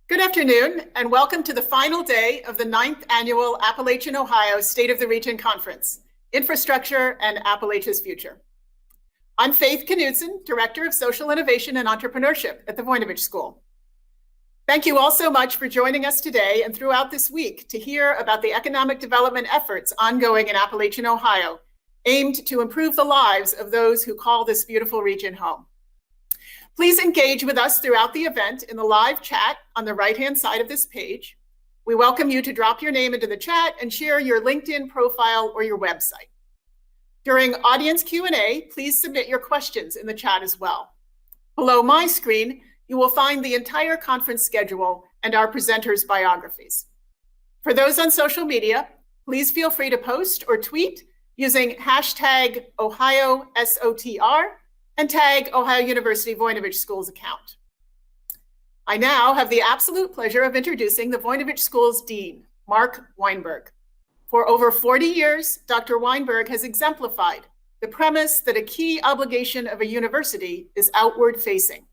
Good afternoon, and welcome to the final day of the 9th Annual Appalachian Ohio State of the Region Conference, Infrastructure and Appalachia's Future. I'm Faith Knudsen, Director of Social Innovation and Entrepreneurship at the Voynich School. Thank you all so much for joining us today and throughout this week to hear about the economic development efforts ongoing in Appalachian Ohio, aimed to improve the lives of those who call this beautiful region home. Please engage with us throughout the event in the live chat on the right-hand side of this page. We welcome you to drop your name into the chat and share your LinkedIn profile or your website. During audience Q&A, please submit your questions in the chat as well. Below my screen, you will find the entire conference schedule and our presenters' biographies. For those on social media, please feel free to post or tweet using hashtag OhioSOTR and tag Ohio University Voynich School's account. I now have the absolute pleasure of introducing the Voynich School's Dean, Mark Weinberg. For over 40 years, Dr. Weinberg has exemplified the premise that a key obligation of a university is outward facing,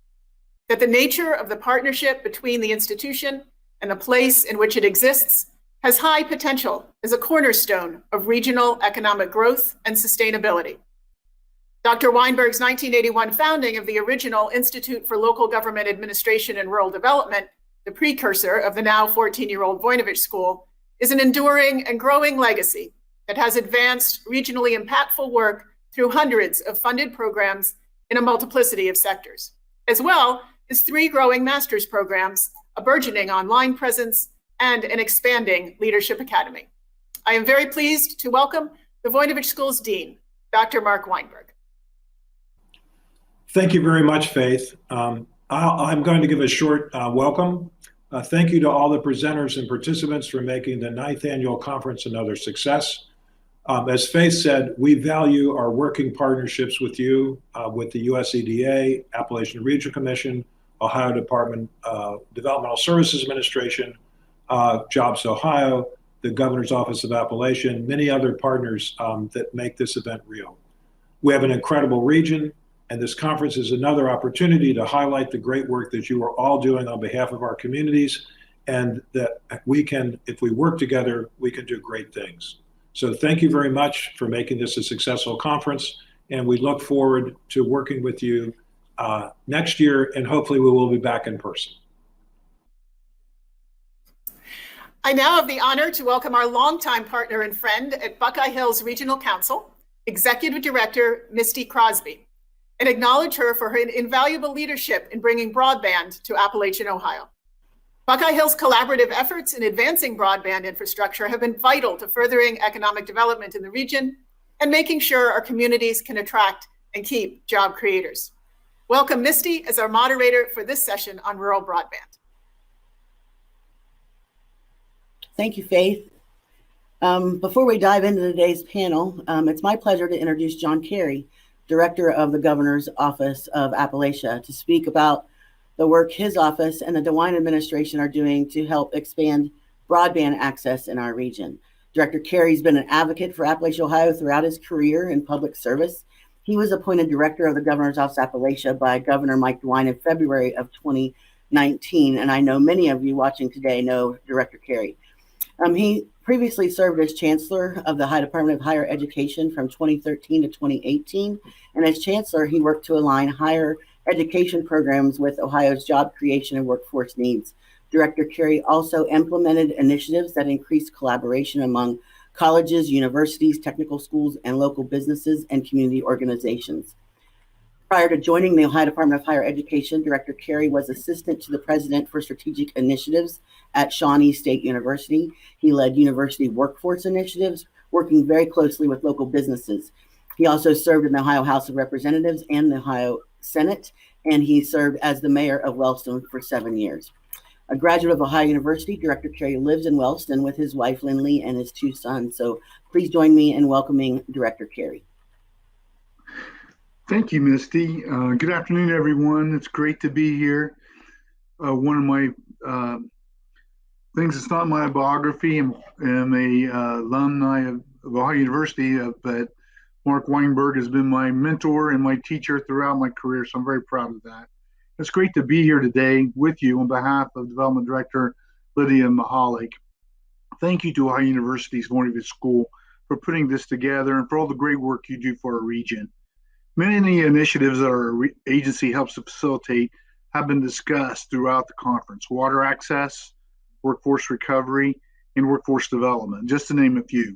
that the nature of the partnership between the institution and the place in which it exists has high potential as a cornerstone of regional economic growth and sustainability. Dr. Weinberg's 1981 founding of the original Institute for Local Government Administration and Rural Development, the precursor of the now 14-year-old Voynich School, is an enduring and growing legacy that has advanced regionally impactful work through hundreds of funded programs in a multiplicity of sectors, as well as 3 growing master's programs, a burgeoning online presence, and an expanding leadership academy. I am very pleased to welcome the Voynich School's Dean, Dr. Mark Weinberg. Thank you very much, Faith. I'm going to give a short welcome. Thank you to all the presenters and participants for making the 9th Annual Conference another success. As Faith said, we value our working partnerships with you, with the USEDA, Appalachian Regional Commission, Ohio Department of Developmental Services Administration, Jobs Ohio, the Governor's Office of Appalachian, many other partners that make this event real. We have an incredible region, and this conference is another opportunity to highlight the great work that you are all doing on behalf of our communities, and that we can, if we work together, we can do great things. So thank you very much for making this a successful conference, and we look forward to working with you next year, and hopefully we will be back in person. I now have the honor to welcome our longtime partner and friend at Buckeye Hills Regional Council, Executive Director Misty Crosby, and acknowledge her for her invaluable leadership in bringing broadband to Appalachian Ohio. Buckeye Hill's collaborative efforts in advancing broadband infrastructure have been vital to furthering economic development in the region and making sure our communities can attract and keep job creators. Welcome Misty as our moderator for this session on rural broadband. Thank you, Faith. Before we dive into today's panel, it's my pleasure to introduce John Carey, Director of the Governor's Office of Appalachia, to speak about the work his office and the DeWine administration are doing to help expand broadband access in our region. Director Carey's been an advocate for Appalachia, Ohio throughout his career in public service. He was appointed Director of the Governor's Office of Appalachia by Governor Mike DeWine in February of 2019, and I know many of you watching today know Director Carey. He previously served as Chancellor of the Ohio Department of Higher Education from 2013 to 2018. And as Chancellor, he worked to align higher education programs with Ohio's job creation and workforce needs. Director Carey also implemented initiatives that increased collaboration among colleges, universities, technical schools, and local businesses and community organizations. Prior to joining the Ohio Department of Higher Education, Director Carey was Assistant to the President for Strategic Initiatives at Shawnee State University. He led university workforce initiatives, working very closely with local businesses. He also served in the Ohio House of Representatives and the Ohio Senate, and he served as the mayor of Wellston for 7 years. A graduate of Ohio University, Director Carey lives in Wellston with his wife, Lindley, and his 2 sons. So please join me in welcoming Director Carey. Thank you, Misty. Good afternoon, everyone. It's great to be here. One of my things, it's not my biography. I'm a alumni of Ohio University, but Mark Weinberg has been my mentor and my teacher throughout my career, so I'm very proud of that. It's great to be here today with you on behalf of Development Director Lydia Mahalik. Thank you to Ohio University's Voynich School for putting this together and for all the great work you do for our region. Many of the initiatives that our agency helps to facilitate have been discussed throughout the conference: water access, workforce recovery, and workforce development, just to name a few.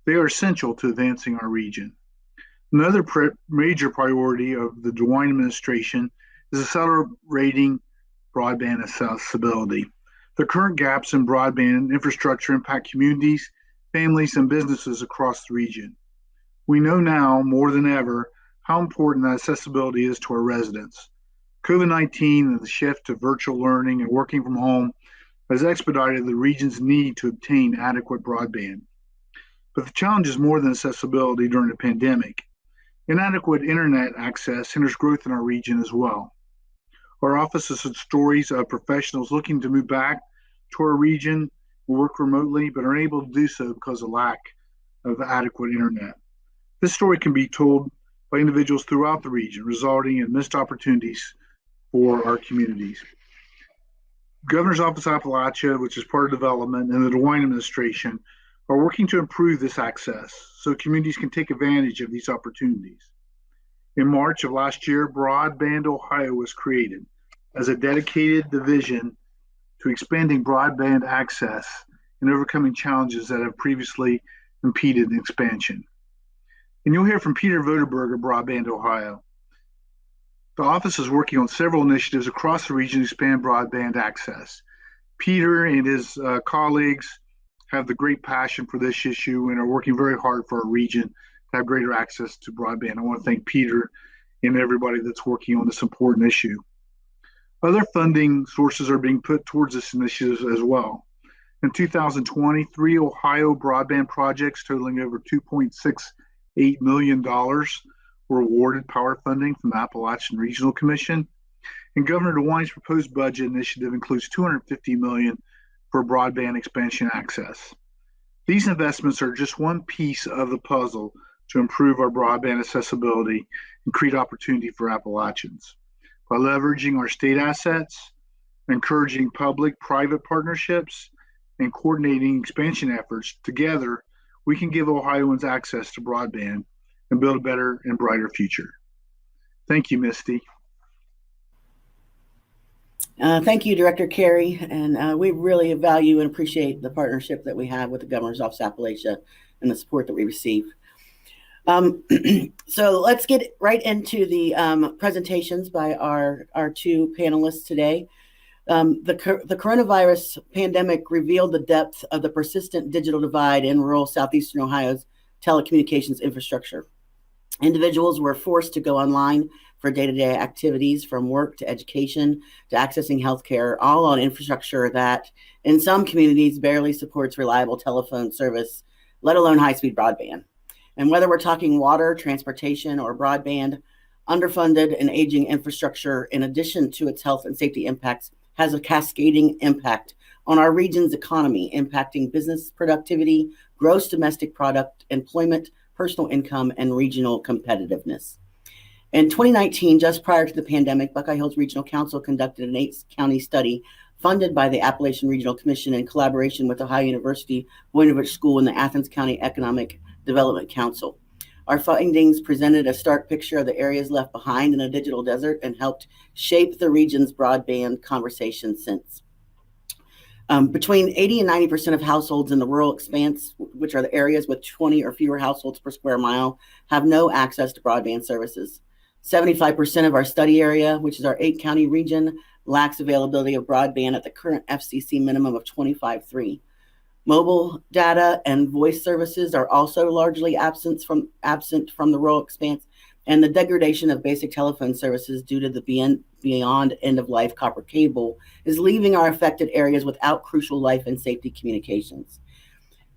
They are essential to advancing our region. Another major priority of the DeWine administration is accelerating broadband accessibility. The current gaps in broadband infrastructure impact communities, families, and businesses across the region. We know now more than ever how important that accessibility is to our residents. COVID-19 and the shift to virtual learning and working from home has expedited the region's need to obtain adequate broadband. But the challenge is more than accessibility during the pandemic. Inadequate internet access hinders growth in our region as well. Our office has heard stories of professionals looking to move back to our region and work remotely, but are unable to do so because of lack of adequate internet. This story can be told by individuals throughout the region, resulting in missed opportunities for our communities. Governor's Office Appalachia, which is part of development, and the DeWine administration are working to improve this access so communities can take advantage of these opportunities. In March of last year, Broadband Ohio was created as a dedicated division to expanding broadband access and overcoming challenges that have previously impeded expansion. And you'll hear from Peter Voderberg of Broadband Ohio. The office is working on several initiatives across the region to expand broadband access. Peter and his colleagues have the great passion for this issue and are working very hard for our region to have greater access to broadband. I want to thank Peter and everybody that's working on this important issue. Other funding sources are being put towards this initiative as well. In 2020, 3 Ohio broadband projects totaling over $2.68 million were awarded power funding from the Appalachian Regional Commission. And Governor DeWine's proposed budget initiative includes $250 million for broadband expansion access. These investments are just one piece of the puzzle to improve our broadband accessibility and create opportunity for Appalachians. By leveraging our state assets, encouraging public-private partnerships, and coordinating expansion efforts, together we can give Ohioans access to broadband and build a better and brighter future. Thank you, Misty. Thank you, Director Carey, and we really value and appreciate the partnership that we have with the Governor's Office of Appalachia and the support that we receive. So let's get right into the presentations by our two panelists today. The coronavirus pandemic revealed the depth of the persistent digital divide in rural southeastern Ohio's telecommunications infrastructure. Individuals were forced to go online for day-to-day activities, from work to education to accessing healthcare, all on infrastructure that in some communities barely supports reliable telephone service, let alone high-speed broadband. And whether we're talking water, transportation, or broadband, underfunded and aging infrastructure, in addition to its health and safety impacts, has a cascading impact on our region's economy, impacting business productivity, gross domestic product, employment, personal income, and regional competitiveness. In 2019, just prior to the pandemic, Buckeye Hills Regional Council conducted an 8-county study funded by the Appalachian Regional Commission in collaboration with Ohio University, Voynich School, and the Athens County Economic Development Council. Our findings presented a stark picture of the areas left behind in a digital desert and helped shape the region's broadband conversation since. Between 80 and 90% of households in the rural expanse, which are the areas with 20 or fewer households per square mile, have no access to broadband services. 75% of our study area, which is our 8-county region, lacks availability of broadband at the current FCC minimum of 25.3. Mobile data and voice services are also largely absent from the rural expanse, and the degradation of basic telephone services due to the beyond end-of-life copper cable is leaving our affected areas without crucial life and safety communications.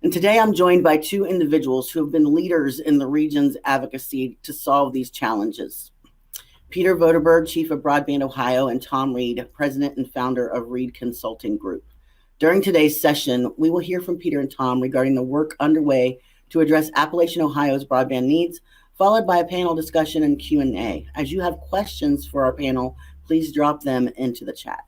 And today I'm joined by two individuals who have been leaders in the region's advocacy to solve these challenges. Peter Voderberg, Chief of Broadband Ohio, and Tom Reid, President and founder of Reid Consulting Group. During today's session, we will hear from Peter and Tom regarding the work underway to address Appalachian Ohio's broadband needs, followed by a panel discussion and Q&A. As you have questions for our panel, please drop them into the chat.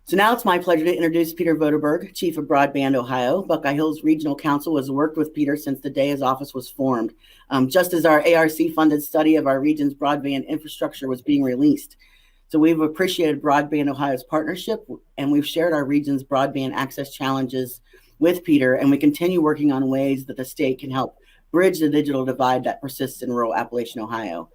So now it's my pleasure to introduce Peter Voderberg, Chief of Broadband Ohio. Buckeye Hills Regional Council has worked with Peter since the day his office was formed, just as our ARC-funded study of our region's broadband infrastructure was being released. So we've appreciated Broadband Ohio's partnership, and we've shared our region's broadband access challenges with Peter, and we continue working on ways that the state can help bridge the digital divide that persists in rural Appalachian Ohio.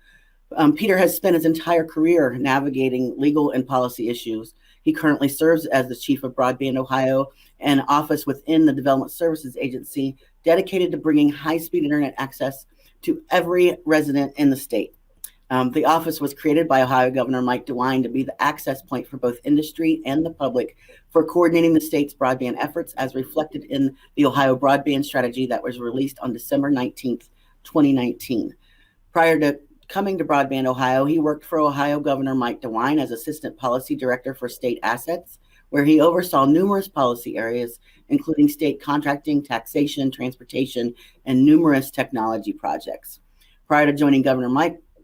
Peter has spent his entire career navigating legal and policy issues. He currently serves as the Chief of Broadband Ohio, an office within the Development Services Agency dedicated to bringing high-speed internet access to every resident in the state. The office was created by Ohio Governor Mike DeWine to be the access point for both industry and the public for coordinating the state's broadband efforts, as reflected in the Ohio Broadband Strategy that was released on December 19th, 2019. Prior to coming to Broadband Ohio, he worked for Ohio Governor Mike DeWine as Assistant Policy Director for State Assets, where he oversaw numerous policy areas, including state contracting, taxation, transportation, and numerous technology projects. Prior to joining Governor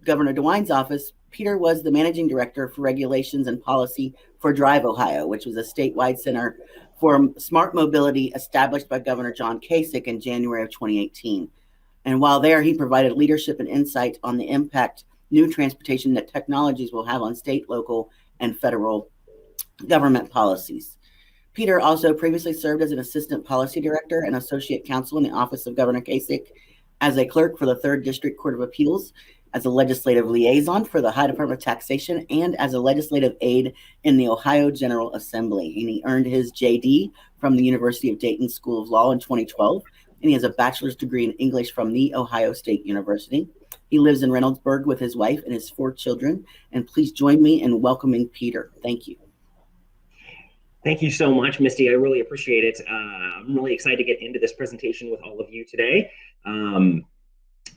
DeWine's office, Peter was the Managing Director for Regulations and Policy for Drive Ohio, which was a statewide center for smart mobility established by Governor John Kasich in January of 2018. And while there, he provided leadership and insight on the impact new transportation technologies will have on state, local, and federal government policies. Peter also previously served as an Assistant Policy Director and Associate Counsel in the Office of Governor Kasich, as a clerk for the 3rd District Court of Appeals, as a legislative liaison for the High Department of Taxation, and as a legislative aide in the Ohio General Assembly. And he earned his JD from the University of Dayton School of Law in 2012. And he has a bachelor's degree in English from the Ohio State University. He lives in Reynoldsburg with his wife and his 4 children. And please join me in welcoming Peter. Thank you. Thank you so much, Misty. I really appreciate it. I'm really excited to get into this presentation with all of you today.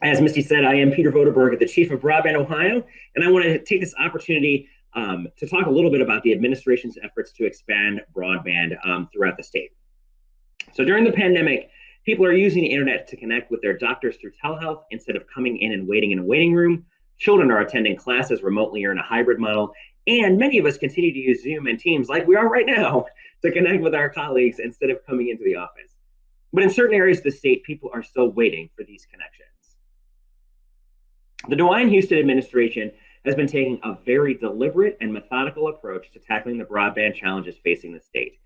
As Misty said, I am Peter Voderberg, the Chief of Broadband Ohio, and I want to take this opportunity to talk a little bit about the administration's efforts to expand broadband throughout the state. So during the pandemic, people are using the internet to connect with their doctors through telehealth instead of coming in and waiting in a waiting room. Children are attending classes remotely or in a hybrid model, and many of us continue to use Zoom and Teams like we are right now to connect with our colleagues instead of coming into the office. But in certain areas of the state, people are still waiting for these connections. The DeWine-Houston administration has been taking a very deliberate and methodical approach to tackling the broadband challenges facing the state.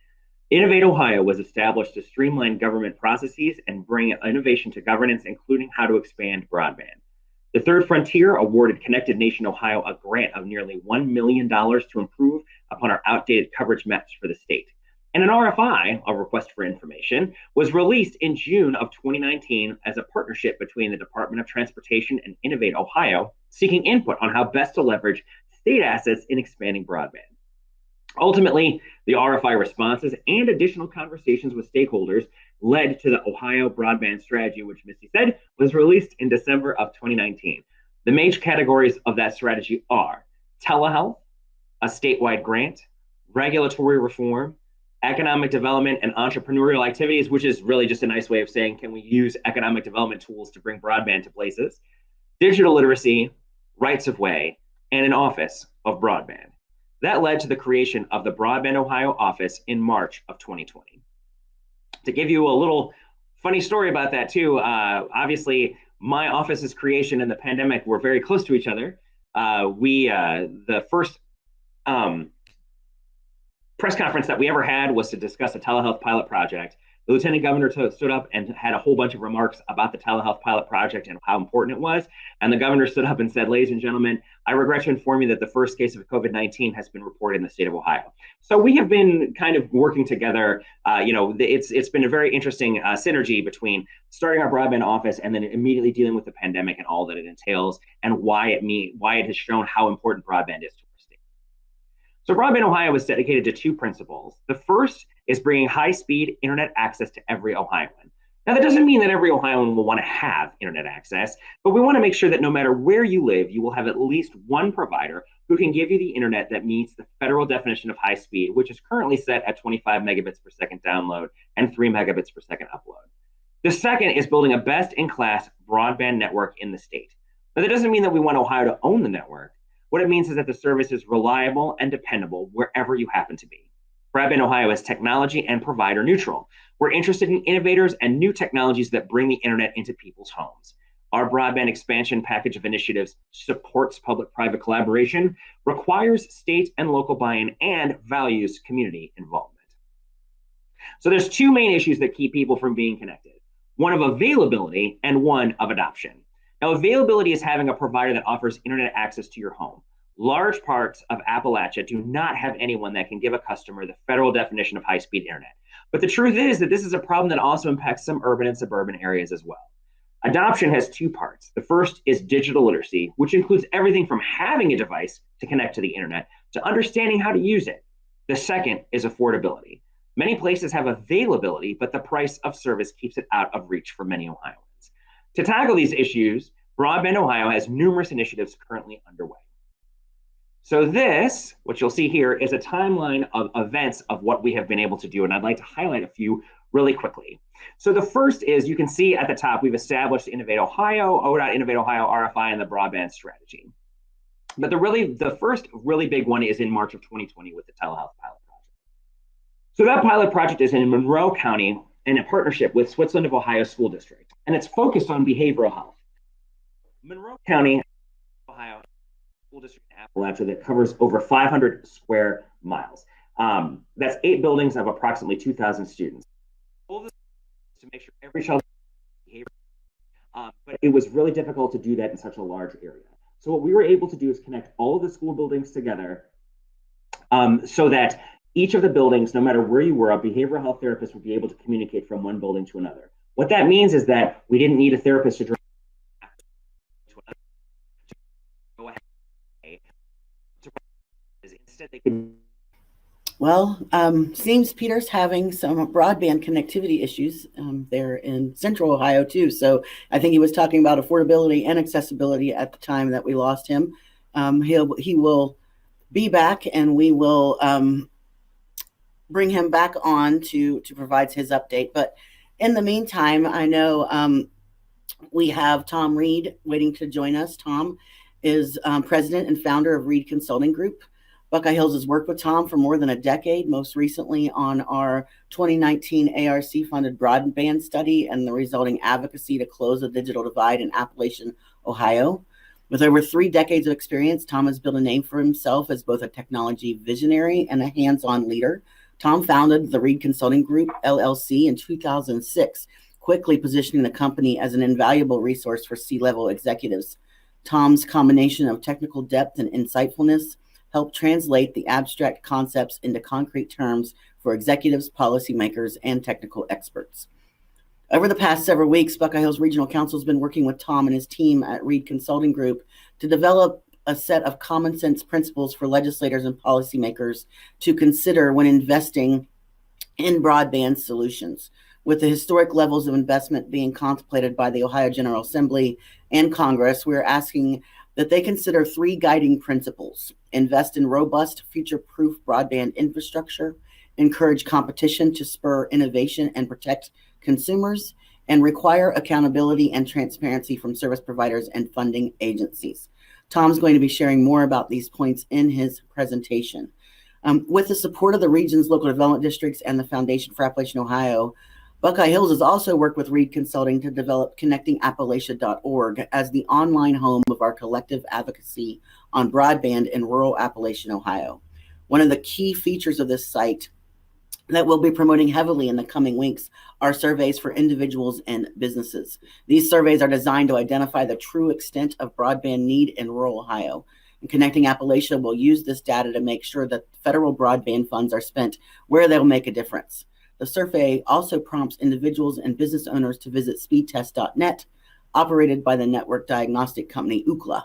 Innovate Ohio was established to streamline government processes and bring innovation to governance, including how to expand broadband. The Third Frontier awarded Connected Nation Ohio a grant of nearly $1 million to improve upon our outdated coverage maps for the state. And an RFI, a request for information, was released in June of 2019 as a partnership between the Department of Transportation and Innovate Ohio, seeking input on how best to leverage state assets in expanding broadband. Ultimately, the RFI responses and additional conversations with stakeholders led to the Ohio Broadband Strategy, which Misty said was released in December of 2019. The major categories of that strategy are telehealth, a statewide grant, regulatory reform, economic development and entrepreneurial activities, which is really just a nice way of saying, can we use economic development tools to bring broadband to places, digital literacy, rights of way, and an office of broadband. That led to the creation of the Broadband Ohio office in March of 2020. To give you a little funny story about that too, obviously my office's creation and the pandemic were very close to each other. The first press conference that we ever had was to discuss a telehealth pilot project. The lieutenant governor stood up and had a whole bunch of remarks about the telehealth pilot project and how important it was. And the governor stood up and said, ladies and gentlemen, I regret to inform you that the first case of COVID-19 has been reported in the state of Ohio. So we have been kind of working together. It's been a very interesting synergy between starting our broadband office and then immediately dealing with the pandemic and all that it entails and why it has shown how important broadband is to our state. So Broadband Ohio is dedicated to 2 principles. The first is bringing high-speed internet access to every Ohioan. Now, that doesn't mean that every Ohioan will want to have internet access, but we want to make sure that no matter where you live, you will have at least one provider who can give you the internet that meets the federal definition of high speed, which is currently set at 25 megabits per second download and 3 megabits per second upload. The second is building a best-in-class broadband network in the state. Now, that doesn't mean that we want Ohio to own the network. What it means is that the service is reliable and dependable wherever you happen to be. Broadband Ohio is technology and provider neutral. We're interested in innovators and new technologies that bring the internet into people's homes. Our broadband expansion package of initiatives supports public-private collaboration, requires state and local buy-in, and values community involvement. So there's two main issues that keep people from being connected. One of availability and one of adoption. Now, availability is having a provider that offers internet access to your home. Large parts of Appalachia do not have anyone that can give a customer the federal definition of high-speed internet. But the truth is that this is a problem that also impacts some urban and suburban areas as well. Adoption has two parts. The first is digital literacy, which includes everything from having a device to connect to the internet to understanding how to use it. The second is affordability. Many places have availability, but the price of service keeps it out of reach for many Ohioans. To tackle these issues, Broadband Ohio has numerous initiatives currently underway. So this, what you'll see here, is a timeline of events of what we have been able to do, and I'd like to highlight a few really quickly. So the first is, you can see at the top, we've established Innovate Ohio, ODOT Innovate Ohio, RFI, and the broadband strategy. But the first really big one is in March of 2020 with the Telehealth pilot project. So that pilot project is in Monroe County in a partnership with Switzerland of Ohio School District, and it's focused on behavioral health. Monroe County, Ohio School District in Appalachia that covers over 500 square miles. That's 8 buildings of approximately 2,000 students. All this to make sure every child behavior, but it was really difficult to do that in such a large area. So what we were able to do is connect all of the school buildings together so that each of the buildings, no matter where you were, a behavioral health therapist would be able to communicate from one building to another. What that means is that we didn't need a therapist to drive to another to go ahead. Instead, they could. Well, seems Peter's having some broadband connectivity issues there in Central Ohio too. So I think he was talking about affordability and accessibility at the time that we lost him. He will be back, and we will bring him back on to provide his update. But in the meantime, I know we have Tom Reid waiting to join us. Tom is president and founder of Reid Consulting Group. Buckeye Hills has worked with Tom for more than a decade, most recently on our 2019 ARC-funded broadband study and the resulting advocacy to close the digital divide in Appalachian, Ohio. With over 3 decades of experience, Tom has built a name for himself as both a technology visionary and a hands-on leader. Tom founded the Reid Consulting Group, LLC, in 2006, quickly positioning the company as an invaluable resource for C-level executives. Tom's combination of technical depth and insightfulness help translate the abstract concepts into concrete terms for executives, policymakers, and technical experts. Over the past several weeks, Buckeye Hills Regional Council has been working with Tom and his team at Reid Consulting Group to develop a set of common sense principles for legislators and policymakers to consider when investing in broadband solutions. With the historic levels of investment being contemplated by the Ohio General Assembly and Congress, we're asking that they consider 3 guiding principles: invest in robust, future-proof broadband infrastructure, encourage competition to spur innovation and protect consumers, and require accountability and transparency from service providers and funding agencies. Tom's going to be sharing more about these points in his presentation. With the support of the region's local development districts and the Foundation for Appalachian Ohio, Buckeye Hills has also worked with Reid Consulting to develop connectingappalachia.org as the online home of our collective advocacy on broadband in rural Appalachian, Ohio. One of the key features of this site that we'll be promoting heavily in the coming weeks are surveys for individuals and businesses. These surveys are designed to identify the true extent of broadband need in rural Ohio. And Connecting Appalachia will use this data to make sure that federal broadband funds are spent where they'll make a difference. The survey also prompts individuals and business owners to visit speedtest.net, operated by the network diagnostic company Ookla.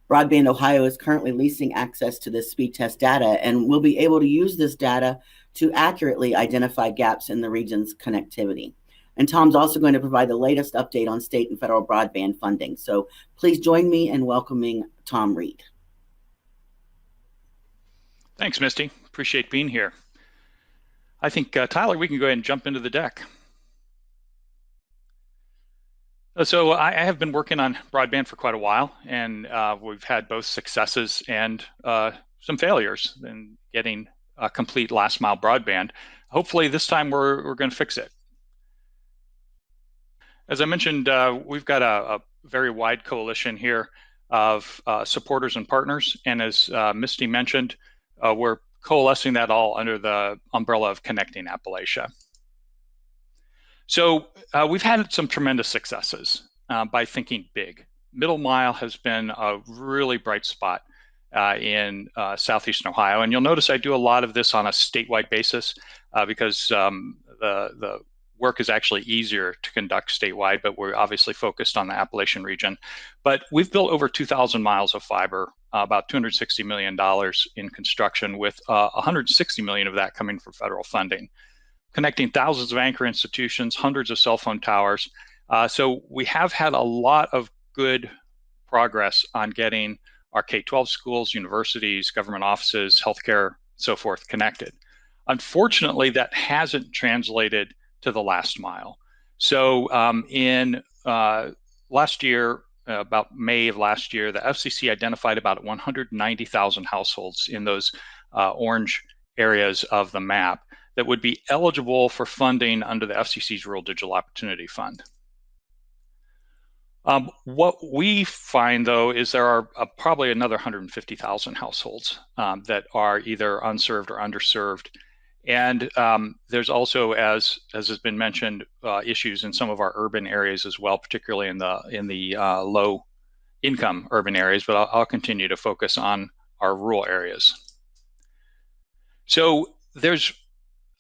Broadband Ohio is currently leasing access to this speed test data and will be able to use this data to accurately identify gaps in the region's connectivity. And Tom's also going to provide the latest update on state and federal broadband funding. So please join me in welcoming Tom Reid. Thanks, Misty. Appreciate being here. I think, Tyler, we can go ahead and jump into the deck. So I have been working on broadband for quite a while, and we've had both successes and some failures in getting a complete last mile broadband. Hopefully this time we're going to fix it. As I mentioned, we've got a very wide coalition here of supporters and partners, and as Misty mentioned, we're coalescing that all under the umbrella of Connecting Appalachia. So we've had some tremendous successes by thinking big. Middle mile has been a really bright spot in southeastern Ohio, and you'll notice I do a lot of this on a statewide basis because the work is actually easier to conduct statewide, but we're obviously focused on the Appalachian region. But we've built over 2,000 miles of fiber, about $260 million in construction, with $160 million of that coming from federal funding, connecting thousands of anchor institutions, hundreds of cell phone towers. So we have had a lot of good progress on getting our K-12 schools, universities, government offices, healthcare, so forth, connected. Unfortunately, that hasn't translated to the last mile. So in last year, about May of last year, the FCC identified about 190,000 households in those orange areas of the map that would be eligible for funding under the FCC's Rural Digital Opportunity Fund. What we find, though, is there are probably another 150,000 households that are either unserved or underserved. And there's also, as has been mentioned, issues in some of our urban areas as well, particularly in the low-income urban areas. But I'll continue to focus on our rural areas. So there's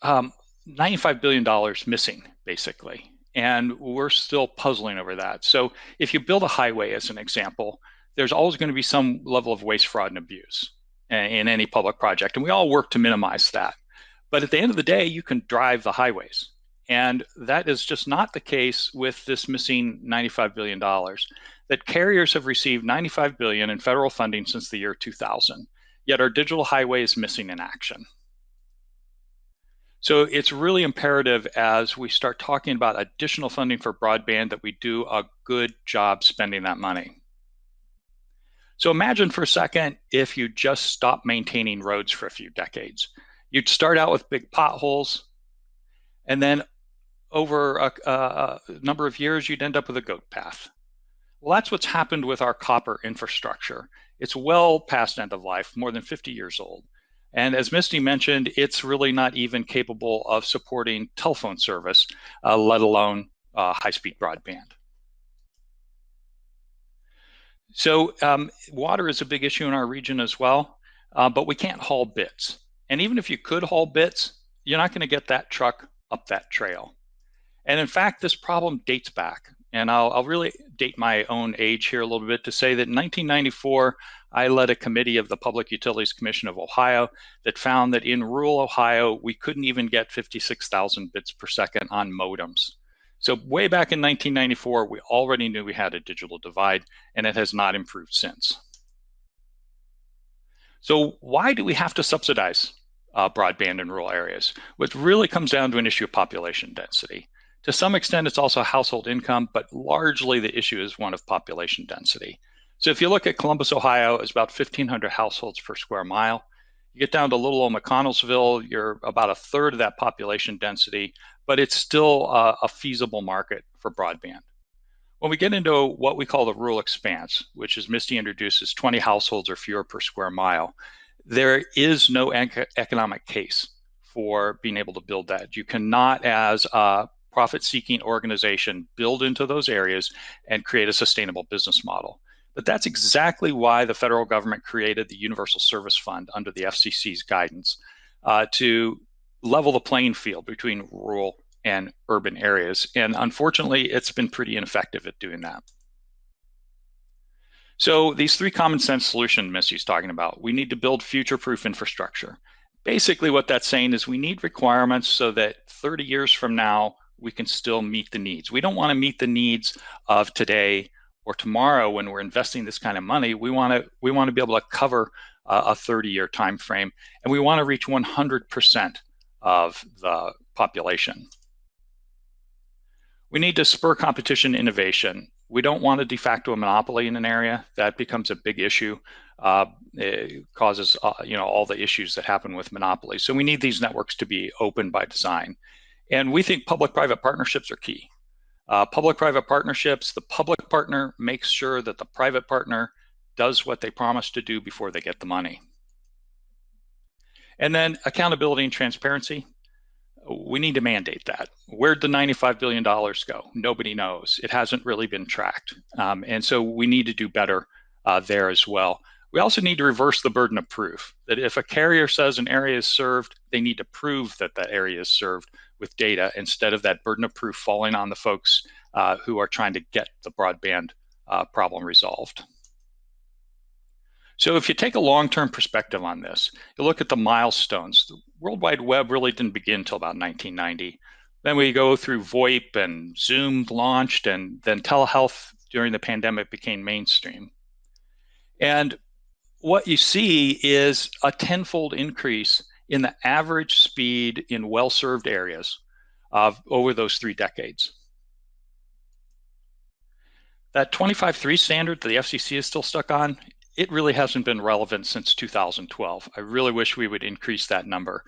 $95 billion missing, basically, and we're still puzzling over that. So if you build a highway, as an example, there's always going to be some level of waste, fraud, and abuse in any public project, and we all work to minimize that. But at the end of the day, you can drive the highways. And that is just not the case with this missing $95 billion. That carriers have received $95 billion in federal funding since the year 2000, yet our digital highway is missing in action. So it's really imperative as we start talking about additional funding for broadband that we do a good job spending that money. So imagine for a second if you just stop maintaining roads for a few decades. You'd start out with big potholes, and then over a number of years, you'd end up with a goat path. Well, that's what's happened with our copper infrastructure. It's well past end of life, more than 50 years old. And as Misty mentioned, it's really not even capable of supporting telephone service, let alone high-speed broadband. So water is a big issue in our region as well, but we can't haul bits. And even if you could haul bits, you're not going to get that truck up that trail. And in fact, this problem dates back. And I'll really date my own age here a little bit to say that in 1994, I led a committee of the Public Utilities Commission of Ohio that found that in rural Ohio, we couldn't even get 56,000 bits per second on modems. So way back in 1994, we already knew we had a digital divide, and it has not improved since. So why do we have to subsidize broadband in rural areas? What really comes down to an issue of population density. To some extent, it's also household income, but largely the issue is one of population density. So if you look at Columbus, Ohio, it's about 1,500 households per square mile. You get down to little old McConnellsville, you're about a third of that population density, but it's still a feasible market for broadband. When we get into what we call the rural expanse, which as Misty introduces, 20 households or fewer per square mile, there is no economic case for being able to build that. You cannot, as a profit-seeking organization, build into those areas and create a sustainable business model. But that's exactly why the federal government created the Universal Service Fund under the FCC's guidance to level the playing field between rural and urban areas. And unfortunately, it's been pretty ineffective at doing that. So these three common sense solutions Misty's talking about, we need to build future-proof infrastructure. Basically what that's saying is we need requirements so that 30 years from now, we can still meet the needs. We don't want to meet the needs of today or tomorrow when we're investing this kind of money. We want to be able to cover a 30-year time frame, and we want to reach 100% of the population. We need to spur competition innovation. We don't want a de facto monopoly in an area. That becomes a big issue. It causes all the issues that happen with monopolies. So we need these networks to be open by design. And we think public-private partnerships are key. Public-private partnerships, the public partner makes sure that the private partner does what they promised to do before they get the money. And then accountability and transparency. We need to mandate that. Where'd the $95 billion go? Nobody knows. It hasn't really been tracked. And so we need to do better there as well. We also need to reverse the burden of proof, that if a carrier says an area is served, they need to prove that that area is served with data instead of that burden of proof falling on the folks who are trying to get the broadband problem resolved. So if you take a long-term perspective on this, you look at the milestones. The World Wide Web really didn't begin until about 1990. Then we go through VoIP and Zoom launched, and then telehealth during the pandemic became mainstream. And what you see is a tenfold increase in the average speed in well-served areas over those 3 decades. That 25.3 standard that the FCC is still stuck on, it really hasn't been relevant since 2012. I really wish we would increase that number.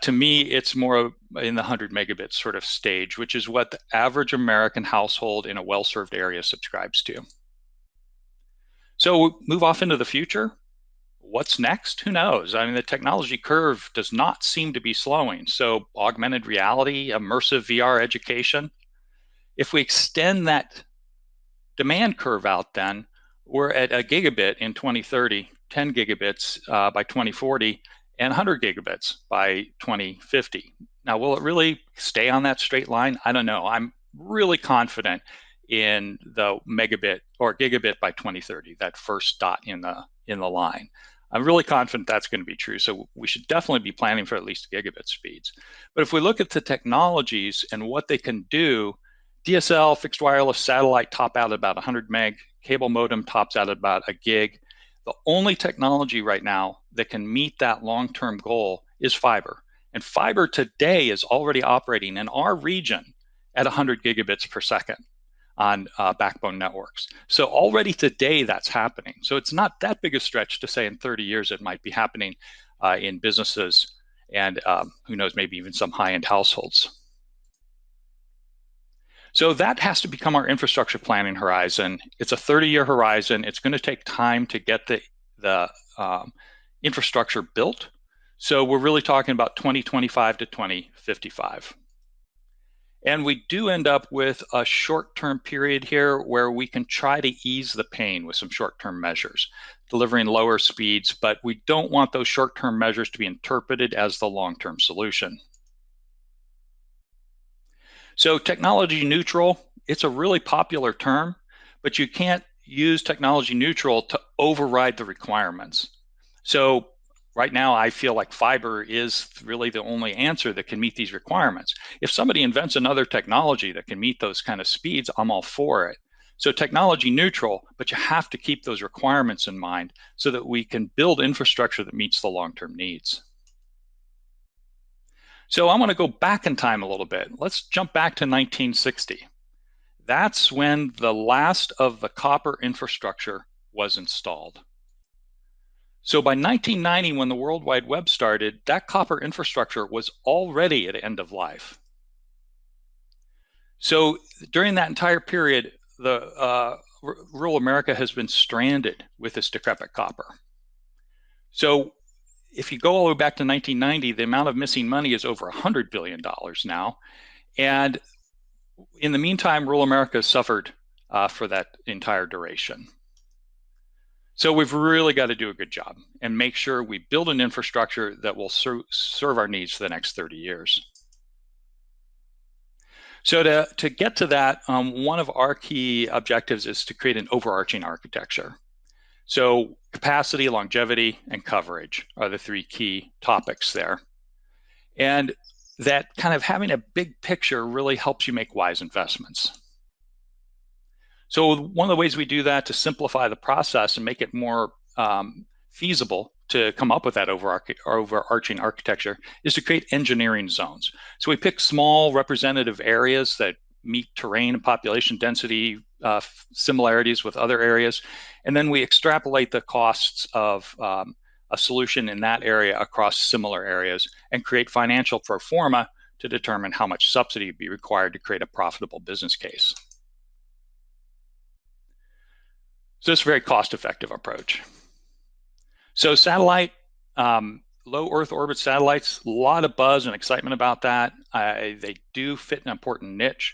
To me, it's more in the 100 megabit sort of stage, which is what the average American household in a well-served area subscribes to. So move off into the future. What's next? Who knows? I mean, the technology curve does not seem to be slowing. So augmented reality, immersive VR education. If we extend that demand curve out, then we're at a gigabit in 2030, 10 gigabits by 2040, and 100 gigabits by 2050. Now, will it really stay on that straight line? I don't know. I'm really confident in the megabit or gigabit by 2030, that first dot in the line. I'm really confident that's going to be true. So we should definitely be planning for at least gigabit speeds. But if we look at the technologies and what they can do, DSL, fixed wireless, satellite top out at about 100 meg, cable modem tops out at about a gig. The only technology right now that can meet that long-term goal is fiber. And fiber today is already operating in our region at 100 gigabits per second on backbone networks. So already today that's happening. So it's not that big a stretch to say in 30 years it might be happening in businesses and who knows, maybe even some high-end households. So that has to become our infrastructure planning horizon. It's a 30-year horizon. It's going to take time to get the infrastructure built. So we're really talking about 2025 to 2055. And we do end up with a short-term period here where we can try to ease the pain with some short-term measures, delivering lower speeds, but we don't want those short-term measures to be interpreted as the long-term solution. So technology neutral, it's a really popular term, but you can't use technology neutral to override the requirements. So right now, I feel like fiber is really the only answer that can meet these requirements. If somebody invents another technology that can meet those kind of speeds, I'm all for it. So technology neutral, but you have to keep those requirements in mind so that we can build infrastructure that meets the long-term needs. So I want to go back in time a little bit. Let's jump back to 1960. That's when the last of the copper infrastructure was installed. So by 1990, when the World Wide Web started, that copper infrastructure was already at end of life. So during that entire period, the rural America has been stranded with this decrepit copper. So if you go all the way back to 1990, the amount of missing money is over $100 billion now. And in the meantime, rural America has suffered for that entire duration. So we've really got to do a good job and make sure we build an infrastructure that will serve our needs for the next 30 years. So to get to that, one of our key objectives is to create an overarching architecture. So capacity, longevity, and coverage are the 3 key topics there. And that kind of having a big picture really helps you make wise investments. So one of the ways we do that to simplify the process and make it more feasible to come up with that overarching architecture is to create engineering zones. So we pick small representative areas that meet terrain and population density similarities with other areas. And then we extrapolate the costs of a solution in that area across similar areas and create financial pro forma to determine how much subsidy would be required to create a profitable business case. So this is a very cost-effective approach. So satellite, low Earth orbit satellites, a lot of buzz and excitement about that. They do fit an important niche.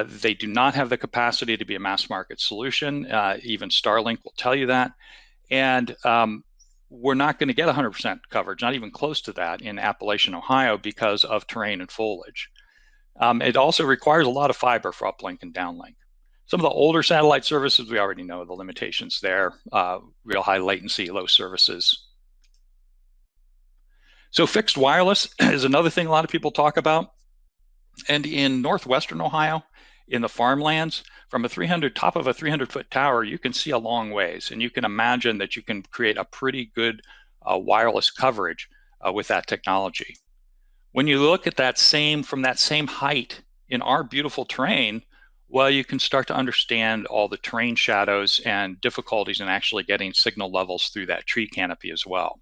They do not have the capacity to be a mass market solution. Even Starlink will tell you that. And we're not going to get 100% coverage, not even close to that in Appalachian, Ohio, because of terrain and foliage. It also requires a lot of fiber for uplink and downlink. Some of the older satellite services, we already know the limitations there, real high latency, low services. So fixed wireless is another thing a lot of people talk about. And in northwestern Ohio, in the farmlands, from top of a 300-foot tower, you can see a long ways, and you can imagine that you can create a pretty good wireless coverage with that technology. When you look at that from that same height in our beautiful terrain, well, you can start to understand all the terrain shadows and difficulties in actually getting signal levels through that tree canopy as well.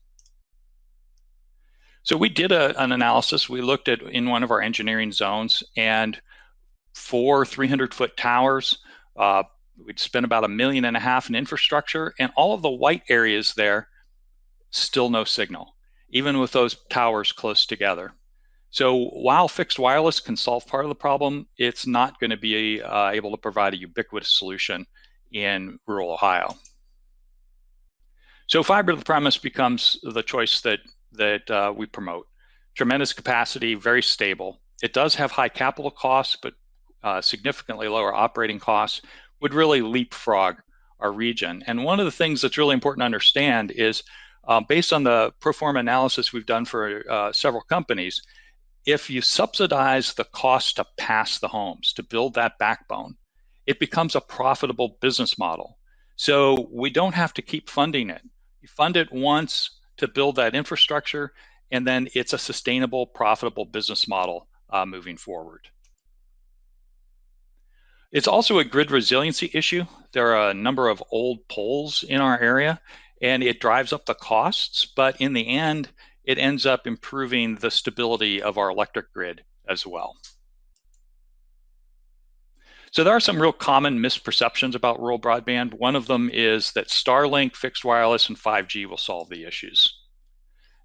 So we did an analysis. We looked at in one of our engineering zones, and for 300-foot towers, we'd spent about $1.5 million in infrastructure, and all of the white areas there, still no signal, even with those towers close together. So while fixed wireless can solve part of the problem, it's not going to be able to provide a ubiquitous solution in rural Ohio. So fiber to the premise becomes the choice that we promote. Tremendous capacity, very stable. It does have high capital costs, but significantly lower operating costs, would really leapfrog our region. And one of the things that's really important to understand is, based on the pro forma analysis we've done for several companies, if you subsidize the cost to pass the homes, to build that backbone, it becomes a profitable business model. So we don't have to keep funding it. You fund it once to build that infrastructure, and then it's a sustainable, profitable business model moving forward. It's also a grid resiliency issue. There are a number of old poles in our area, and it drives up the costs, but in the end, it ends up improving the stability of our electric grid as well. So there are some real common misperceptions about rural broadband. One of them is that Starlink, fixed wireless, and 5G will solve the issues.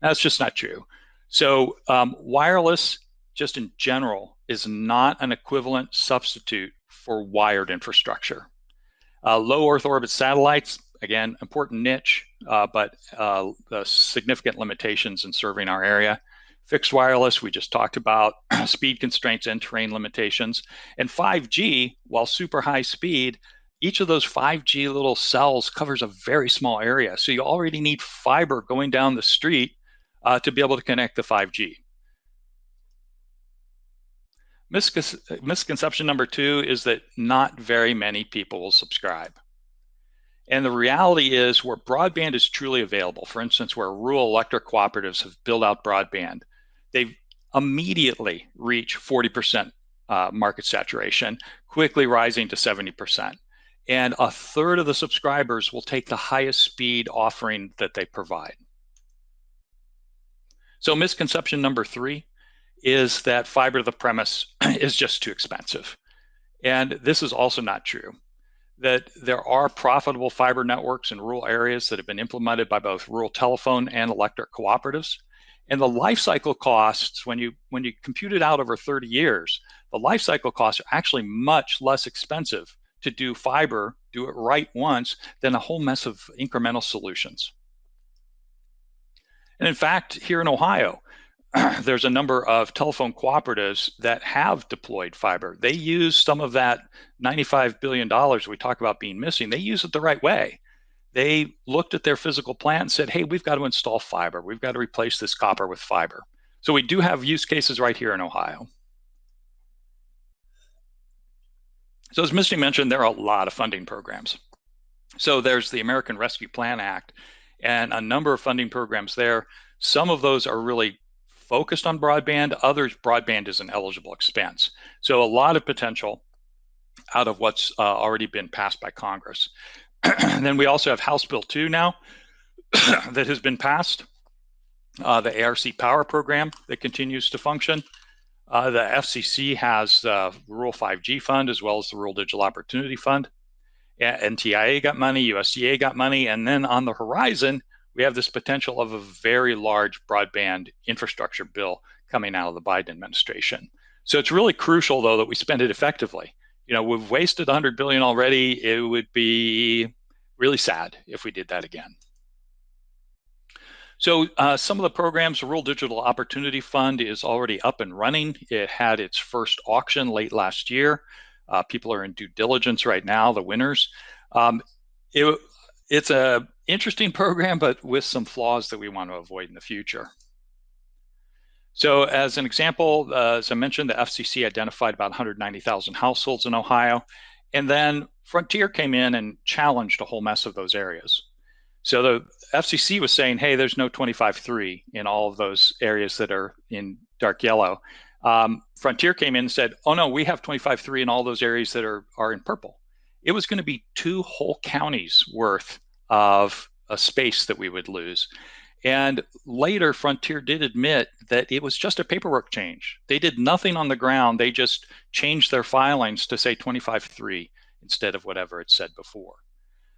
That's just not true. So wireless, just in general, is not an equivalent substitute for wired infrastructure. Low Earth orbit satellites, again, important niche, but significant limitations in serving our area. Fixed wireless, we just talked about, speed constraints and terrain limitations. And 5G, while super high speed, each of those 5G little cells covers a very small area. So you already need fiber going down the street to be able to connect the 5G. Misconception number 2 is that not very many people will subscribe. And the reality is, where broadband is truly available, for instance, where rural electric cooperatives have built out broadband, they immediately reach 40% market saturation, quickly rising to 70%. And a third of the subscribers will take the highest speed offering that they provide. So misconception number 3 is that fiber to the premise is just too expensive. And this is also not true. That there are profitable fiber networks in rural areas that have been implemented by both rural telephone and electric cooperatives. And the life cycle costs, when you compute it out over 30 years, the life cycle costs are actually much less expensive to do fiber, do it right once, than a whole mess of incremental solutions. And in fact, here in Ohio, there's a number of telephone cooperatives that have deployed fiber. They use some of that $95 billion we talk about being missing. They use it the right way. They looked at their physical plant and said, hey, we've got to install fiber. We've got to replace this copper with fiber. So we do have use cases right here in Ohio. So as Misty mentioned, there are a lot of funding programs. So there's the American Rescue Plan Act and a number of funding programs there. Some of those are really focused on broadband. Others, broadband is an eligible expense. So a lot of potential out of what's already been passed by Congress. And then we also have House Bill 2 now that has been passed, the ARC Power Program that continues to function. The FCC has the Rural 5G Fund as well as the Rural Digital Opportunity Fund. NTIA got money, USDA got money, and then on the horizon, we have this potential of a very large broadband infrastructure bill coming out of the Biden administration. So it's really crucial, though, that we spend it effectively. We've wasted $100 billion already. It would be really sad if we did that again. So some of the programs, the Rural Digital Opportunity Fund is already up and running. It had its first auction late last year. People are in due diligence right now, the winners. It's an interesting program, but with some flaws that we want to avoid in the future. So as an example, as I mentioned, the FCC identified about 190,000 households in Ohio, and then Frontier came in and challenged a whole mess of those areas. So the FCC was saying, hey, there's no 25.3 in all of those areas that are in dark yellow. Frontier came in and said, oh no, we have 25.3 in all those areas that are in purple. It was going to be 2 whole counties worth of a space that we would lose. And later, Frontier did admit that it was just a paperwork change. They did nothing on the ground. They just changed their filings to say 25.3 instead of whatever it said before.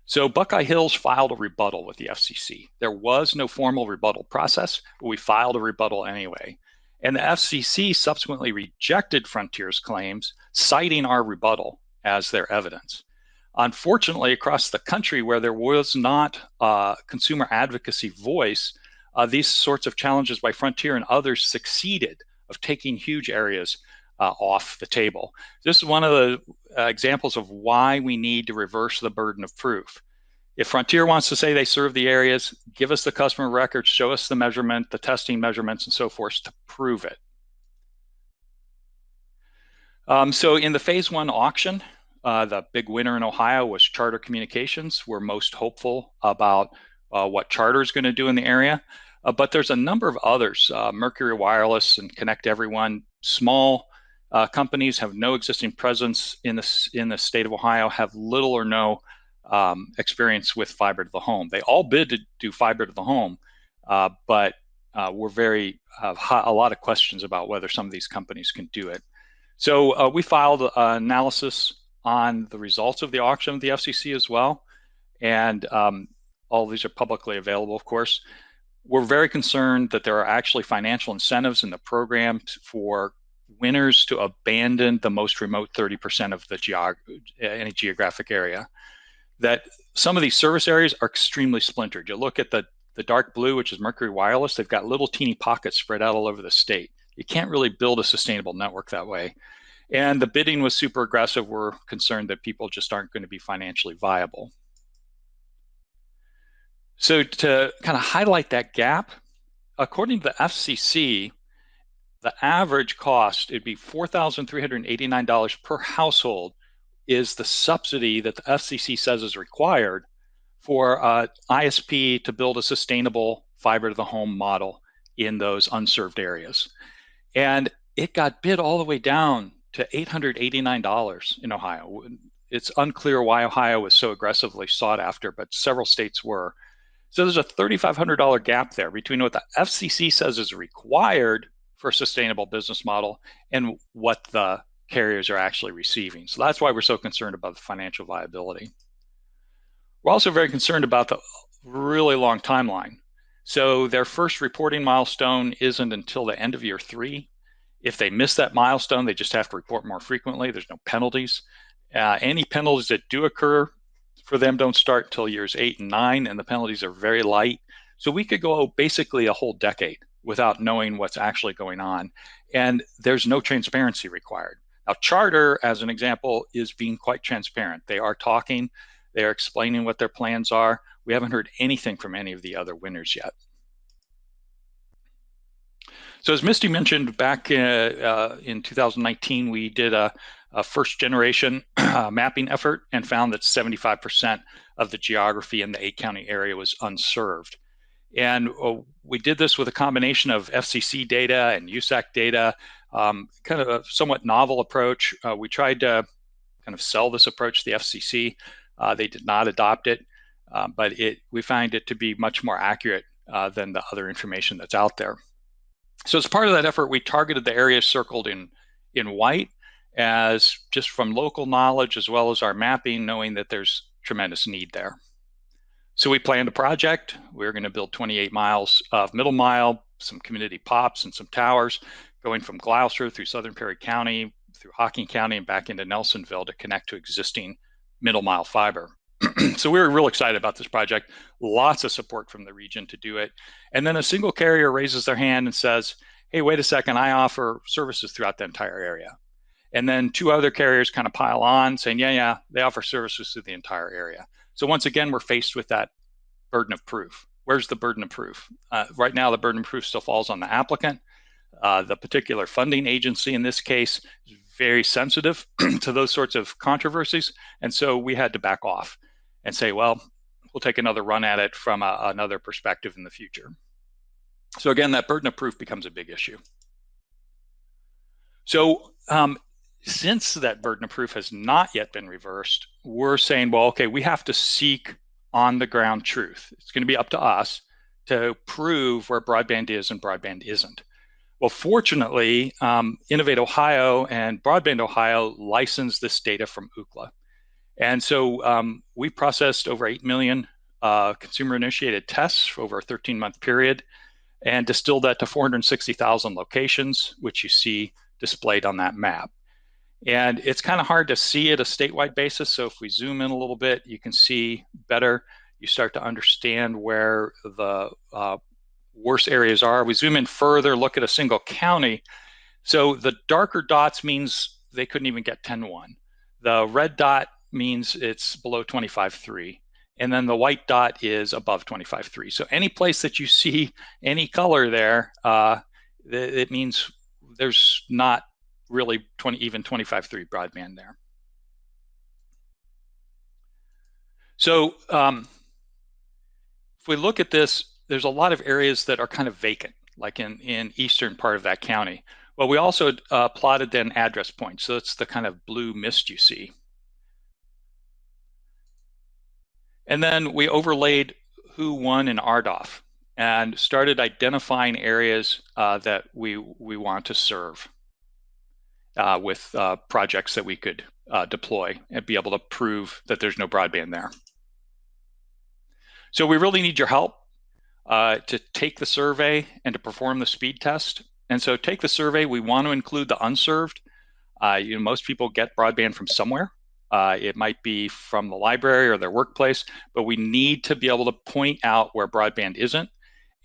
So Buckeye Hills filed a rebuttal with the FCC. There was no formal rebuttal process, but we filed a rebuttal anyway. And the FCC subsequently rejected Frontier's claims, citing our rebuttal as their evidence. Unfortunately, across the country where there was not consumer advocacy voice, these sorts of challenges by Frontier and others succeeded of taking huge areas off the table. This is one of the examples of why we need to reverse the burden of proof. If Frontier wants to say they serve the areas, give us the customer records, show us the measurement, the testing measurements, and so forth to prove it. So in the phase 1 auction, the big winner in Ohio was Charter Communications. We're most hopeful about what Charter is going to do in the area. But there's a number of others, Mercury Wireless and Connect Everyone. Small companies have no existing presence in the state of Ohio, have little or no experience with fiber to the home. They all bid to do fiber to the home, but we're a lot of questions about whether some of these companies can do it. So we filed an analysis on the results of the auction of the FCC as well. And all of these are publicly available, of course. We're very concerned that there are actually financial incentives in the program for winners to abandon the most remote 30% of any geographic area. That some of these service areas are extremely splintered. You look at the dark blue, which is Mercury Wireless, they've got little teeny pockets spread out all over the state. You can't really build a sustainable network that way. And the bidding was super aggressive. We're concerned that people just aren't going to be financially viable. So to kind of highlight that gap, according to the FCC, the average cost, it'd be $4,389 per household is the subsidy that the FCC says is required for ISP to build a sustainable fiber to the home model in those unserved areas. And it got bid all the way down to $889 in Ohio. It's unclear why Ohio was so aggressively sought after, but several states were. So there's a $3,500 gap there between what the FCC says is required for a sustainable business model and what the carriers are actually receiving. So that's why we're so concerned about the financial viability. We're also very concerned about the really long timeline. So their first reporting milestone isn't until the end of year 3. If they miss that milestone, they just have to report more frequently. There's no penalties. Any penalties that do occur for them don't start until years 8 and 9, and the penalties are very light. So we could go basically a whole decade without knowing what's actually going on. And there's no transparency required. Now, Charter, as an example, is being quite transparent. They are talking, they are explaining what their plans are. We haven't heard anything from any of the other winners yet. So as Misty mentioned, back in 2019, we did a first generation mapping effort and found that 75% of the geography in the 8-county area was unserved. And we did this with a combination of FCC data and USAC data, kind of a somewhat novel approach. We tried to kind of sell this approach to the FCC. They did not adopt it, but we find it to be much more accurate than the other information that's out there. So as part of that effort, we targeted the areas circled in white as just from local knowledge, as well as our mapping, knowing that there's tremendous need there. So we planned a project. We were going to build 28 miles of middle mile, some community pops and some towers, going from Gloucester through southern Perry County, through Hocking County, and back into Nelsonville to connect to existing middle mile fiber. So we were real excited about this project. Lots of support from the region to do it. And then a single carrier raises their hand and says, hey, wait a second, I offer services throughout the entire area. And then two other carriers kind of pile on saying, yeah, they offer services to the entire area. So once again, we're faced with that burden of proof. Where's the burden of proof? Right now, the burden of proof still falls on the applicant. The particular funding agency in this case is very sensitive to those sorts of controversies. And so we had to back off and say, well, we'll take another run at it from another perspective in the future. So again, that burden of proof becomes a big issue. So since that burden of proof has not yet been reversed, we're saying, well, okay, we have to seek on the ground truth. It's going to be up to us to prove where broadband is and broadband isn't. Well, fortunately, Innovate Ohio and Broadband Ohio licensed this data from Ookla. And so we processed over 8 million consumer-initiated tests over a 13-month period and distilled that to 460,000 locations, which you see displayed on that map. And it's kind of hard to see at a statewide basis. So if we zoom in a little bit, you can see better. You start to understand where the worst areas are. We zoom in further, look at a single county. So the darker dots means they couldn't even get 10.1. The red dot means it's below 25.3. And then the white dot is above 25.3. So any place that you see any color there, it means there's not really even 25.3 broadband there. So if we look at this, there's a lot of areas that are kind of vacant, like in eastern part of that county. Well, we also plotted then address points. So it's the kind of blue mist you see. And then we overlaid who won in RDOF and started identifying areas that we want to serve with projects that we could deploy and be able to prove that there's no broadband there. So we really need your help to take the survey and to perform the speed test. And so take the survey, we want to include the unserved. Most people get broadband from somewhere. It might be from the library or their workplace, but we need to be able to point out where broadband isn't.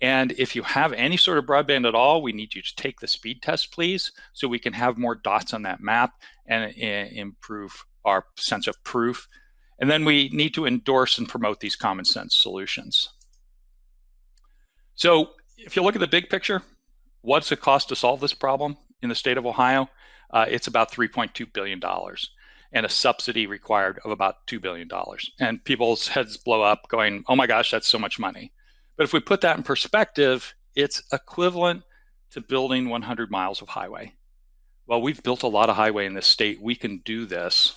And if you have any sort of broadband at all, we need you to take the speed test, please, so we can have more dots on that map and improve our sense of proof. And then we need to endorse and promote these common sense solutions. So if you look at the big picture, what's it cost to solve this problem in the state of Ohio? It's about $3.2 billion and a subsidy required of about $2 billion. And people's heads blow up going, oh my gosh, that's so much money. But if we put that in perspective, it's equivalent to building 100 miles of highway. Well, we've built a lot of highway in this state. We can do this.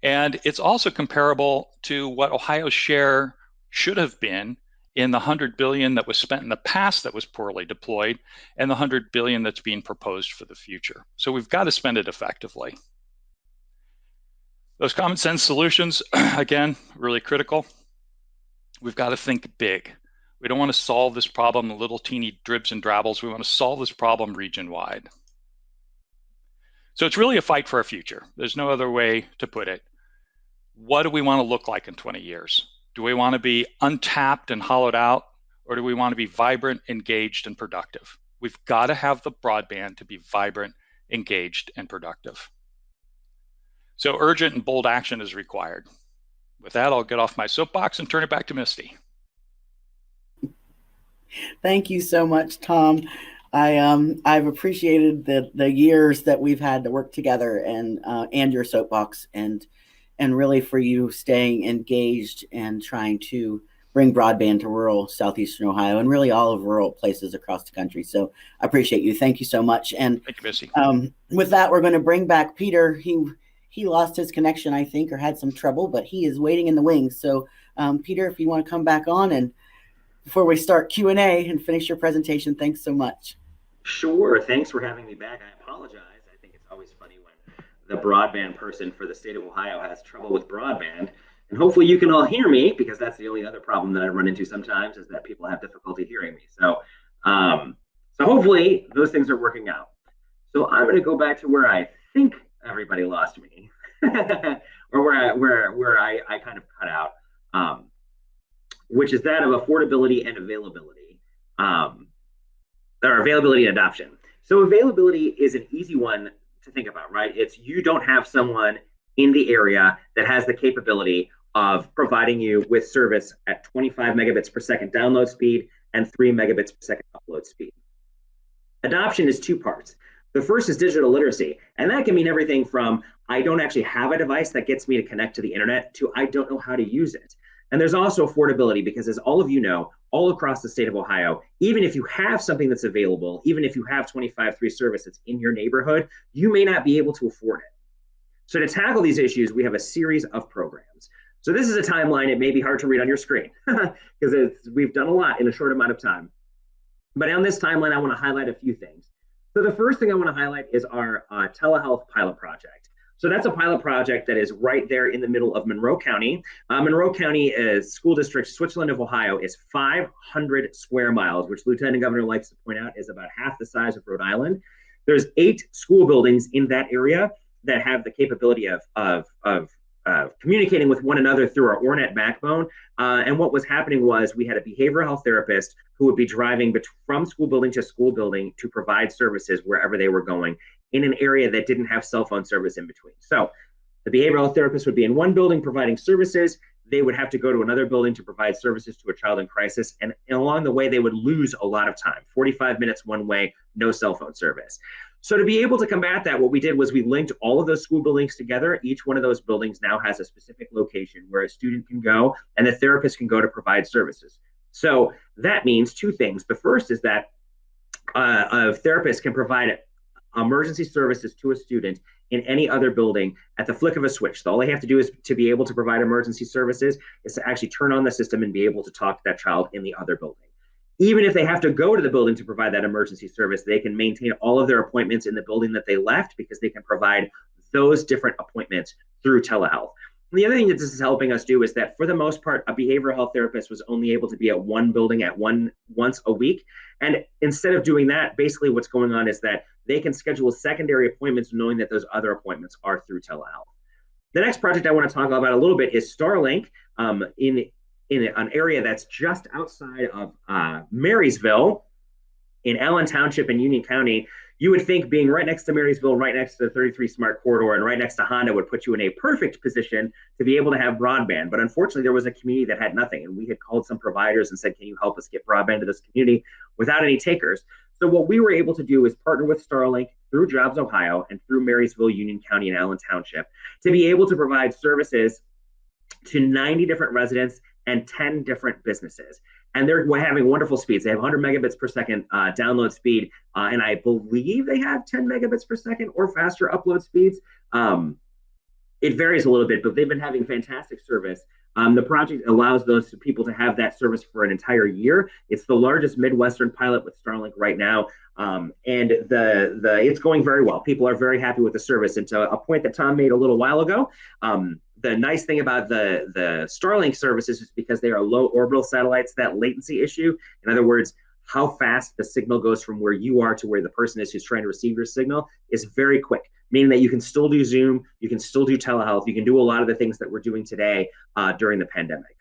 And it's also comparable to what Ohio's share should have been in the $100 billion that was spent in the past that was poorly deployed and the $100 billion that's being proposed for the future. So we've got to spend it effectively. Those common sense solutions, again, really critical. We've got to think big. We don't want to solve this problem in little teeny dribs and drabbles. We want to solve this problem region-wide. So it's really a fight for our future. There's no other way to put it. What do we want to look like in 20 years? Do we want to be untapped and hollowed out, or do we want to be vibrant, engaged, and productive? We've got to have the broadband to be vibrant, engaged, and productive. So urgent and bold action is required. With that, I'll get off my soapbox and turn it back to Misty. Thank you so much, Tom. I've appreciated the years that we've had to work together and your soapbox and really for you staying engaged and trying to bring broadband to rural southeastern Ohio and really all of rural places across the country. So I appreciate you. Thank you so much. And Thank you, Misty. with that, we're going to bring back Peter. He lost his connection, I think, or had some trouble, but he is waiting in the wings. So Peter, if you want to come back on, and before we start Q&A and finish your presentation, thanks so much. Sure. Thanks for having me back. I apologize. I think it's always funny when the broadband person for the state of Ohio has trouble with broadband. And hopefully you can all hear me, because that's the only other problem that I run into sometimes, is that people have difficulty hearing me. So hopefully those things are working out. So I'm going to go back to where I think everybody lost me, or where I kind of cut out, which is that of affordability and availability, or availability and adoption. So availability is an easy one to think about, right? It's you don't have someone in the area that has the capability of providing you with service at 25 megabits per second download speed and 3 megabits per second upload speed. Adoption is two parts. The first is digital literacy, and that can mean everything from I don't actually have a device that gets me to connect to the internet to I don't know how to use it. And there's also affordability, because as all of you know, all across the state of Ohio, even if you have something that's available, even if you have 25/3 service that's in your neighborhood, you may not be able to afford it. So to tackle these issues, we have a series of programs. So this is a timeline. It may be hard to read on your screen because we've done a lot in a short amount of time. But on this timeline, I want to highlight a few things. So the first thing I want to highlight is our telehealth pilot project. So that's a pilot project that is right there in the middle of Monroe County. Monroe County is school district, Switzerland of Ohio, is 500 square miles, which Lieutenant Governor likes to point out is about half the size of Rhode Island. There's 8 school buildings in that area that have the capability of communicating with one another through our ORNet backbone. And what was happening was we had a behavioral health therapist who would be driving from school building to school building to provide services wherever they were going in an area that didn't have cell phone service in between. So the behavioral health therapist would be in one building providing services. They would have to go to another building to provide services to a child in crisis. And along the way, they would lose a lot of time, 45 minutes one way, no cell phone service. So to be able to combat that, what we did was we linked all of those school buildings together. Each one of those buildings now has a specific location where a student can go and the therapist can go to provide services. So that means two things. The first is that a therapist can provide emergency services to a student in any other building at the flick of a switch. So all they have to do is to be able to provide emergency services is to actually turn on the system and be able to talk to that child in the other building. Even if they have to go to the building to provide that emergency service, they can maintain all of their appointments in the building that they left because they can provide those different appointments through telehealth. And the other thing that this is helping us do is that for the most part, a behavioral health therapist was only able to be at one building at once a week. And instead of doing that, basically what's going on is that they can schedule secondary appointments knowing that those other appointments are through telehealth. The next project I want to talk about a little bit is Starlink in an area that's just outside of Marysville in Allen Township in Union County. You would think being right next to Marysville, right next to the 33 Smart Corridor, and right next to Honda would put you in a perfect position to be able to have broadband. But unfortunately, there was a community that had nothing. And we had called some providers and said, can you help us get broadband to this community without any takers? So what we were able to do is partner with Starlink through Jobs Ohio and through Marysville, Union County, and Allen Township to be able to provide services to 90 different residents and 10 different businesses. And they're having wonderful speeds. They have 100 megabits per second download speed. And I believe they have 10 megabits per second or faster upload speeds. It varies a little bit, but they've been having fantastic service. The project allows those people to have that service for an entire year. It's the largest Midwestern pilot with Starlink right now. And it's going very well. People are very happy with the service. And to a point that Tom made a little while ago, the nice thing about the Starlink services is because they are low orbital satellites, that latency issue. In other words, how fast the signal goes from where you are to where the person is who's trying to receive your signal is very quick, meaning that you can still do Zoom, you can still do telehealth, you can do a lot of the things that we're doing today during the pandemic.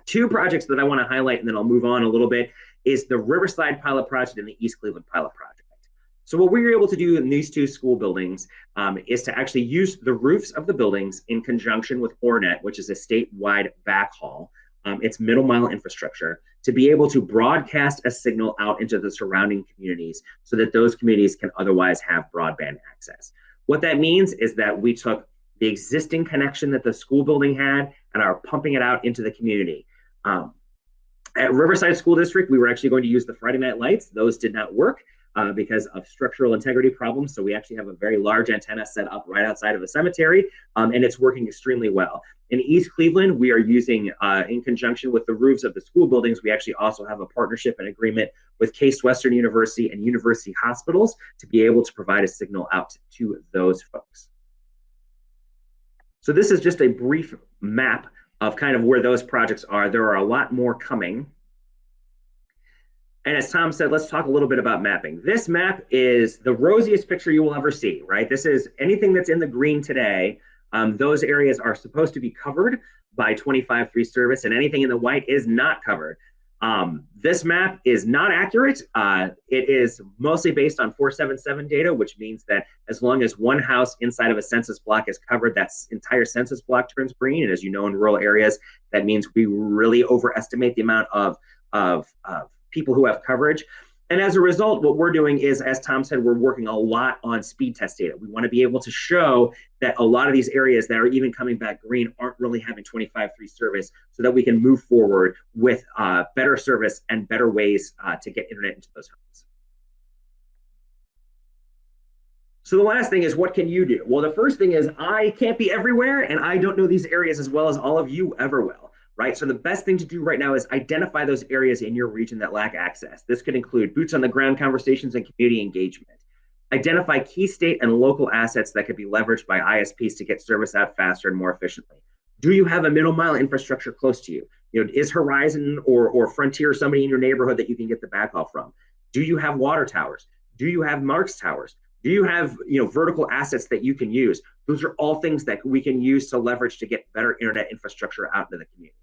Two projects that I want to highlight, and then I'll move on a little bit, is the Riverside Pilot Project and the East Cleveland Pilot Project. So what we were able to do in these two school buildings is to actually use the roofs of the buildings in conjunction with ORNet, which is a statewide backhaul. It's middle mile infrastructure, to be able to broadcast a signal out into the surrounding communities so that those communities can otherwise have broadband access. What that means is that we took the existing connection that the school building had and are pumping it out into the community. At Riverside School District, we were actually going to use the Friday night lights. Those did not work because of structural integrity problems. So we actually have a very large antenna set up right outside of a cemetery, and it's working extremely well. In East Cleveland, we are using, in conjunction with the roofs of the school buildings, we actually also have a partnership and agreement with Case Western University and University Hospitals to be able to provide a signal out to those folks. So this is just a brief map of kind of where those projects are. There are a lot more coming. And as Tom said, let's talk a little bit about mapping. This map is the rosiest picture you will ever see, right? This is anything that's in the green today. Those areas are supposed to be covered by 25/3 service, and anything in the white is not covered. This map is not accurate. It is mostly based on 477 data, which means that as long as one house inside of a census block is covered, that entire census block turns green. And as you know, in rural areas, that means we really overestimate the amount of people who have coverage. And as a result, what we're doing is, as Tom said, we're working a lot on speed test data. We want to be able to show that a lot of these areas that are even coming back green aren't really having 25/3 service, so that we can move forward with better service and better ways to get internet into those homes. So the last thing is, what can you do? Well, the first thing is, I can't be everywhere, and I don't know these areas as well as all of you ever will. Right? So the best thing to do right now is identify those areas in your region that lack access. This could include boots on the ground conversations and community engagement. Identify key state and local assets that could be leveraged by ISPs to get service out faster and more efficiently. Do you have a middle mile infrastructure close to you? Is Horizon or Frontier somebody in your neighborhood that you can get the backhaul from? Do you have water towers? Do you have Marks towers? Do you have vertical assets that you can use? Those are all things that we can use to leverage to get better internet infrastructure out into the community.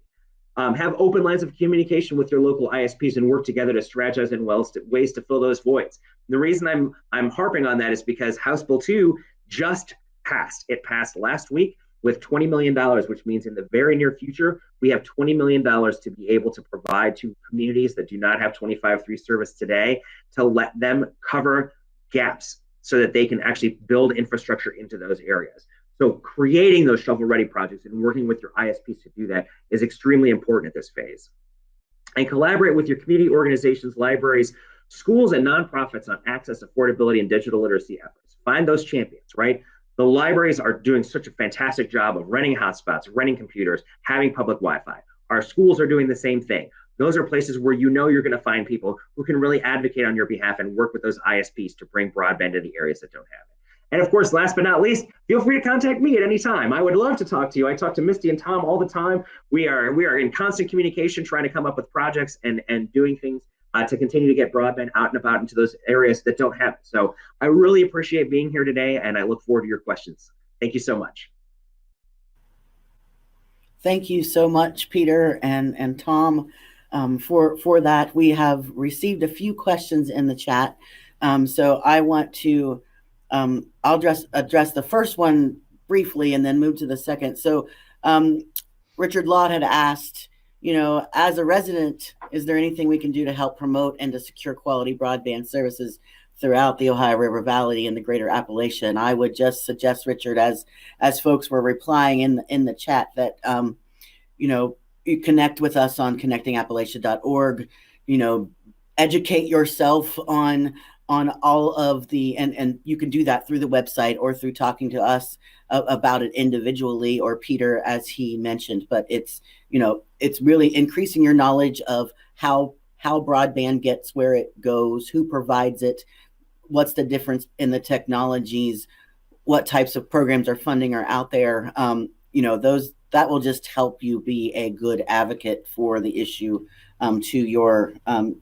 Have open lines of communication with your local ISPs and work together to strategize in ways to fill those voids. And the reason I'm harping on that is because House Bill 2 just passed. It passed last week with $20 million, which means in the very near future, we have $20 million to be able to provide to communities that do not have 25/3 service today, to let them cover gaps so that they can actually build infrastructure into those areas. So creating those shovel-ready projects and working with your ISPs to do that is extremely important at this phase. And collaborate with your community organizations, libraries, schools, and nonprofits on access, affordability, and digital literacy efforts. Find those champions, right? The libraries are doing such a fantastic job of renting hotspots, renting computers, having public Wi-Fi. Our schools are doing the same thing. Those are places where you're going to find people who can really advocate on your behalf and work with those ISPs to bring broadband to the areas that don't have it. And of course, last but not least, feel free to contact me at any time. I would love to talk to you. I talk to Misty and Tom all the time. We are in constant communication, trying to come up with projects and doing things to continue to get broadband out and about into those areas that don't have it. So I really appreciate being here today, and I look forward to your questions. Thank you so much. Thank you so much, Peter and Tom, for that. We have received a few questions in the chat. So I want to I'll address the first one briefly and then move to the second. So Richard Lott had asked, as a resident, is there anything we can do to help promote and to secure quality broadband services throughout the Ohio River Valley and the greater Appalachia? And I would just suggest, Richard, as folks were replying in the chat, that you connect with us on connectingappalachia.org, educate yourself on all of the, and you can do that through the website or through talking to us about it individually, or Peter, as he mentioned. But it's really increasing your knowledge of how broadband gets where it goes, who provides it, what's the difference in the technologies, what types of programs or funding are out there. That will just help you be a good advocate for the issue to your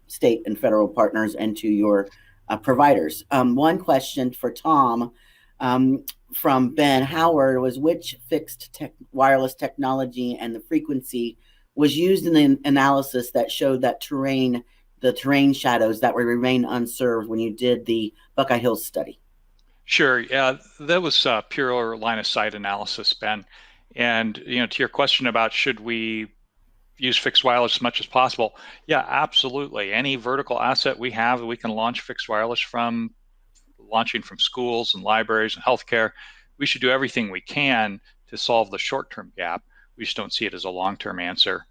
state and federal partners and to your providers. One question for Tom from Ben Howard was, which fixed wireless technology and the frequency was used in the analysis that showed that the terrain shadows that would remain unserved when you did the Buckeye Hills study? Sure. Yeah, that was pure line of sight analysis, Ben. And to your question about should we use fixed wireless as much as possible, yeah, absolutely. Any vertical asset we have, we can launch fixed wireless from, launching from schools and libraries and healthcare. We should do everything we can to solve the short-term gap. We just don't see it as a long-term answer.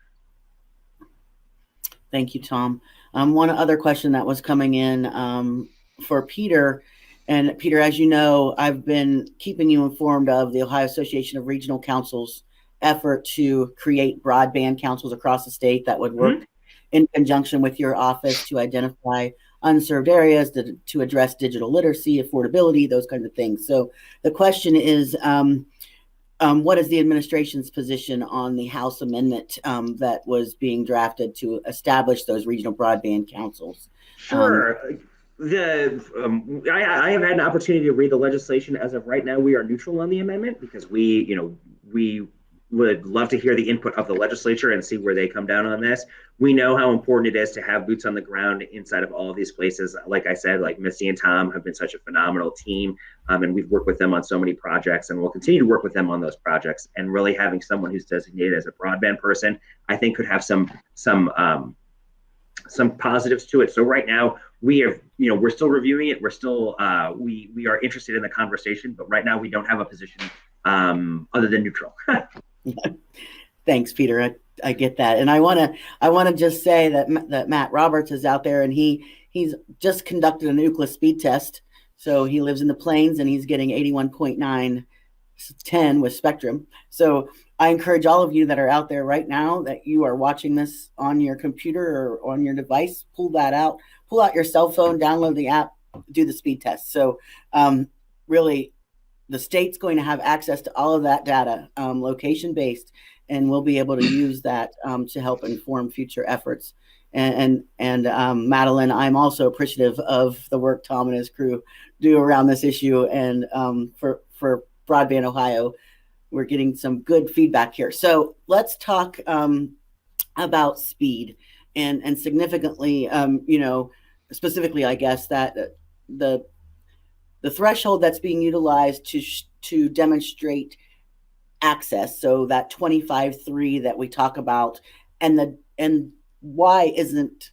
Thank you, Tom. One other question that was coming in for Peter. And Peter, as you know, I've been keeping you informed of the Ohio Association of Regional Councils effort to create broadband councils across the state that would work in conjunction with your office to identify unserved areas, to address digital literacy, affordability, those kinds of things. So the question is, what is the administration's position on the House amendment that was being drafted to establish those regional broadband councils? Sure. I have had an opportunity to read the legislation. As of right now, we are neutral on the amendment because we would love to hear the input of the legislature and see where they come down on this. We know how important it is to have boots on the ground inside of all of these places. Like I said, like Misty and Tom have been such a phenomenal team, and we've worked with them on so many projects, and we'll continue to work with them on those projects. And really having someone who's designated as a broadband person, I think could have some positives to it. So right now we're still reviewing it. We're still we are interested in the conversation, but right now we don't have a position other than neutral. Thanks, Peter. I get that, and I want to just say that Matt Roberts is out there, and he's just conducted an Ookla speed test. So he lives in the Plains, and he's getting 81.910 with Spectrum. So I encourage all of you that are out there right now that you are watching this on your computer or on your device, pull out your cell phone, download the app, do the speed test. So really, the state's going to have access to all of that data, location-based, and we'll be able to use that to help inform future efforts. And Madeline, I'm also appreciative of the work Tom and his crew do around this issue. And for Broadband Ohio, we're getting some good feedback here. So let's talk about speed and significantly, specifically, I guess, that the threshold that's being utilized to demonstrate access, so that 25.3 that we talk about, and why isn't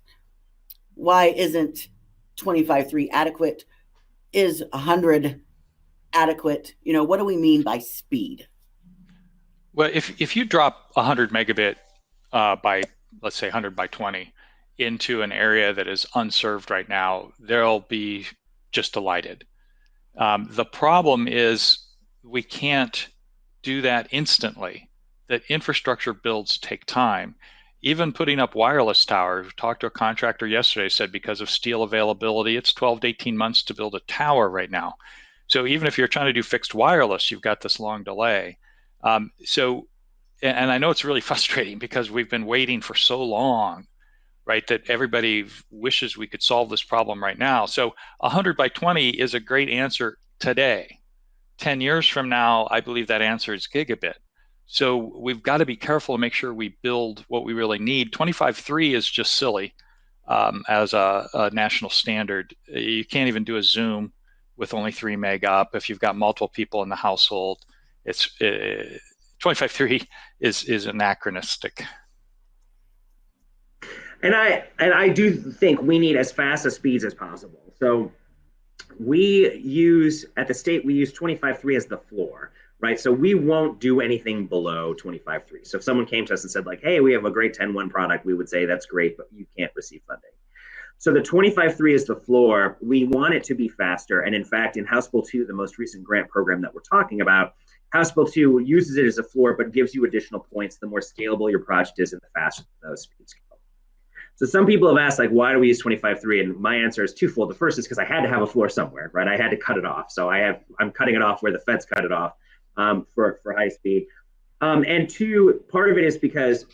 25.3 adequate? Is 100 adequate? What do we mean by speed? Well, if you drop 100 megabit by, let's say 100 by 20 into an area that is unserved right now, they'll be just delighted. The problem is we can't do that instantly. That infrastructure builds take time. Even putting up wireless towers, talked to a contractor yesterday, said because of steel availability, it's 12 to 18 months to build a tower right now. So even if you're trying to do fixed wireless, you've got this long delay. And I know it's really frustrating because we've been waiting for so long, right, that everybody wishes we could solve this problem right now. So 100 by 20 is a great answer today. 10 years from now, I believe that answer is gigabit. So we've got to be careful to make sure we build what we really need. 25.3 is just silly as a national standard. You can't even do a Zoom with only 3 meg up. If you've got multiple people in the household, it's 25.3 is anachronistic. And I do think we need as fast as speeds as possible. So at the state, we use 25.3 as the floor, right? So we won't do anything below 25.3. So if someone came to us and said like, hey, we have a great 10.1 product, we would say that's great, but you can't receive funding. So the 25.3 is the floor. We want it to be faster. And in fact, in House Bill 2, the most recent grant program that we're talking about, House Bill 2 uses it as a floor, but gives you additional points the more scalable your project is and the faster those speeds go. So some people have asked, like, why do we use 25.3? And my answer is twofold. The first is because I had to have a floor somewhere, right? I had to cut it off. So I'm cutting it off where the feds cut it off for high speed. And two, part of it is because,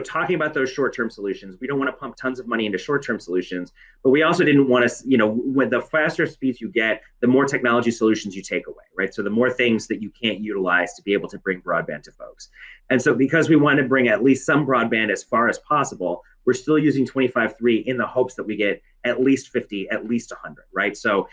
talking about those short-term solutions, we don't want to pump tons of money into short-term solutions, but we also didn't want to, when the faster speeds you get, the more technology solutions you take away, right? So the more things that you can't utilize to be able to bring broadband to folks. And so because we want to bring at least some broadband as far as possible, we're still using 25.3 in the hopes that we get at least 50, at least 100, right? So,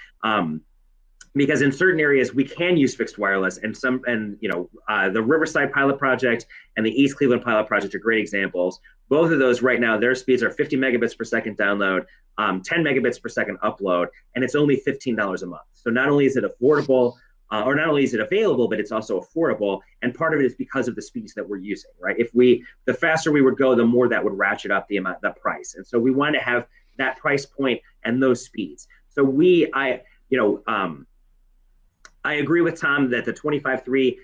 because in certain areas we can use fixed wireless, and the Riverside pilot project and the East Cleveland pilot project are great examples. Both of those right now, their speeds are 50 megabits per second download, 10 megabits per second upload, and it's only $15 a month. So not only is it affordable, or not only is it available, but it's also affordable. And part of it is because of the speeds that we're using, right? The faster we would go, the more that would ratchet up the price. And so we want to have that price point and those speeds. So I agree with Tom that the 25.3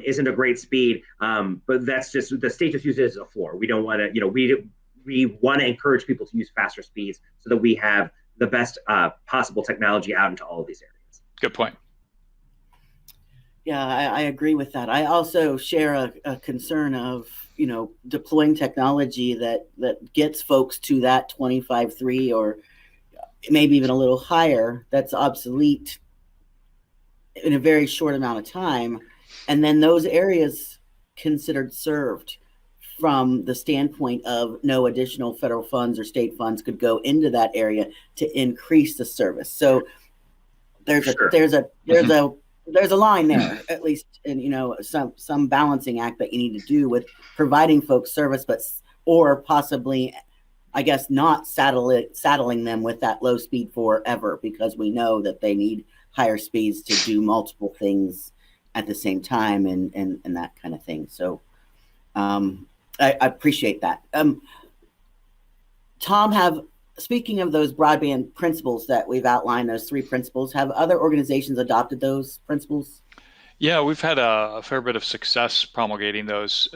isn't a great speed, but that's just, the state just uses it as a floor. We don't want to, we want to encourage people to use faster speeds so that we have the best possible technology out into all of these areas. Good point. Yeah, I agree with that. I also share a concern of, deploying technology that gets folks to that 25.3 or maybe even a little higher, that's obsolete in a very short amount of time. And then those areas considered served from the standpoint of no additional federal funds or state funds could go into that area to increase the service. So there's a line there, at least, and some balancing act that you need to do with providing folks service, or possibly, I guess, not saddling them with that low speed forever, because we know that they need higher speeds to do multiple things at the same time and that kind of thing. So I appreciate that. Tom, speaking of those broadband principles that we've outlined, those 3 principles, have other organizations adopted those principles? Yeah, we've had a fair bit of success promulgating those.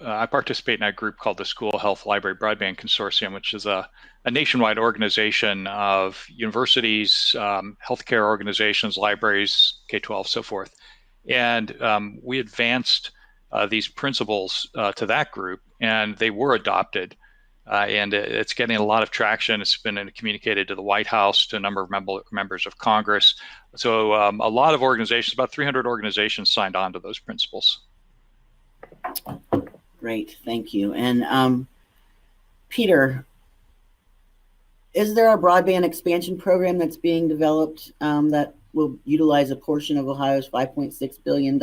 I participate in a group called the School Health Library Broadband Consortium, which is a nationwide organization of universities, healthcare organizations, libraries, K-12, so forth. And we advanced these principles to that group, and they were adopted. And it's getting a lot of traction. It's been communicated to the White House, to a number of members of Congress. So a lot of organizations, about 300 organizations, signed on to those principles. Great, thank you. And Peter, is there a broadband expansion program that's being developed that will utilize a portion of Ohio's $5.6 billion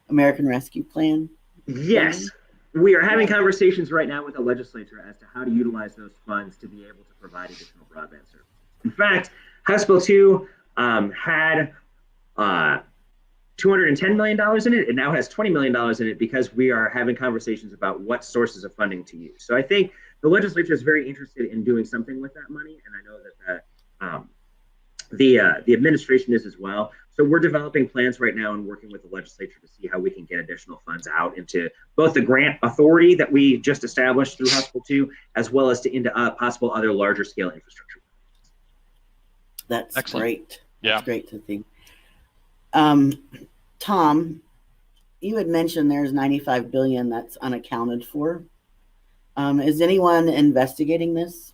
American Rescue Plan? Yes. We are having conversations right now with the legislature as to how to utilize those funds to be able to provide additional broadband services. In fact, House Bill 2 had $210 million in it. It now has $20 million in it because we are having conversations about what sources of funding to use. So I think the legislature is very interested in doing something with that money, and I know that the administration is as well. So we're developing plans right now and working with the legislature to see how we can get additional funds out into both the grant authority that we just established through House Bill 2, as well as into possible other larger scale infrastructure. That's excellent. Great. Yeah. That's great to think. Tom, you had mentioned there's $95 billion that's unaccounted for. Is anyone investigating this?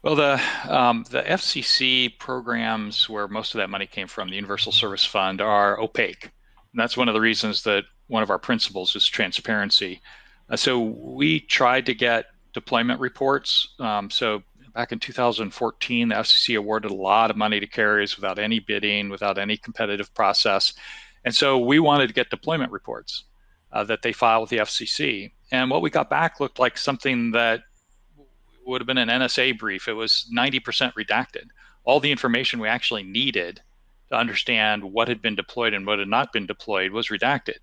Well, the FCC programs where most of that money came from, the Universal Service Fund, are opaque. And that's one of the reasons that one of our principles is transparency. So we tried to get deployment reports. So back in 2014, the FCC awarded a lot of money to carriers without any bidding, without any competitive process. And so we wanted to get deployment reports that they file with the FCC. And what we got back looked like something that would have been an NSA brief. It was 90% redacted. All the information we actually needed to understand what had been deployed and what had not been deployed was redacted.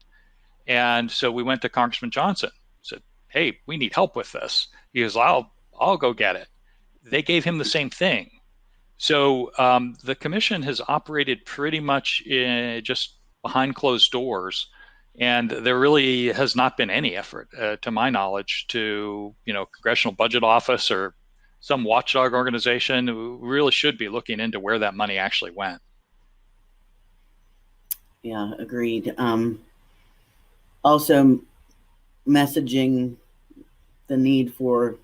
And so we went to Congressman Johnson, said, hey, we need help with this. He goes, I'll go get it. They gave him the same thing. So the commission has operated pretty much just behind closed doors. And there really has not been any effort, to my knowledge, to Congressional Budget Office or some watchdog organization who really should be looking into where that money actually went. Yeah, agreed. Also, messaging the need for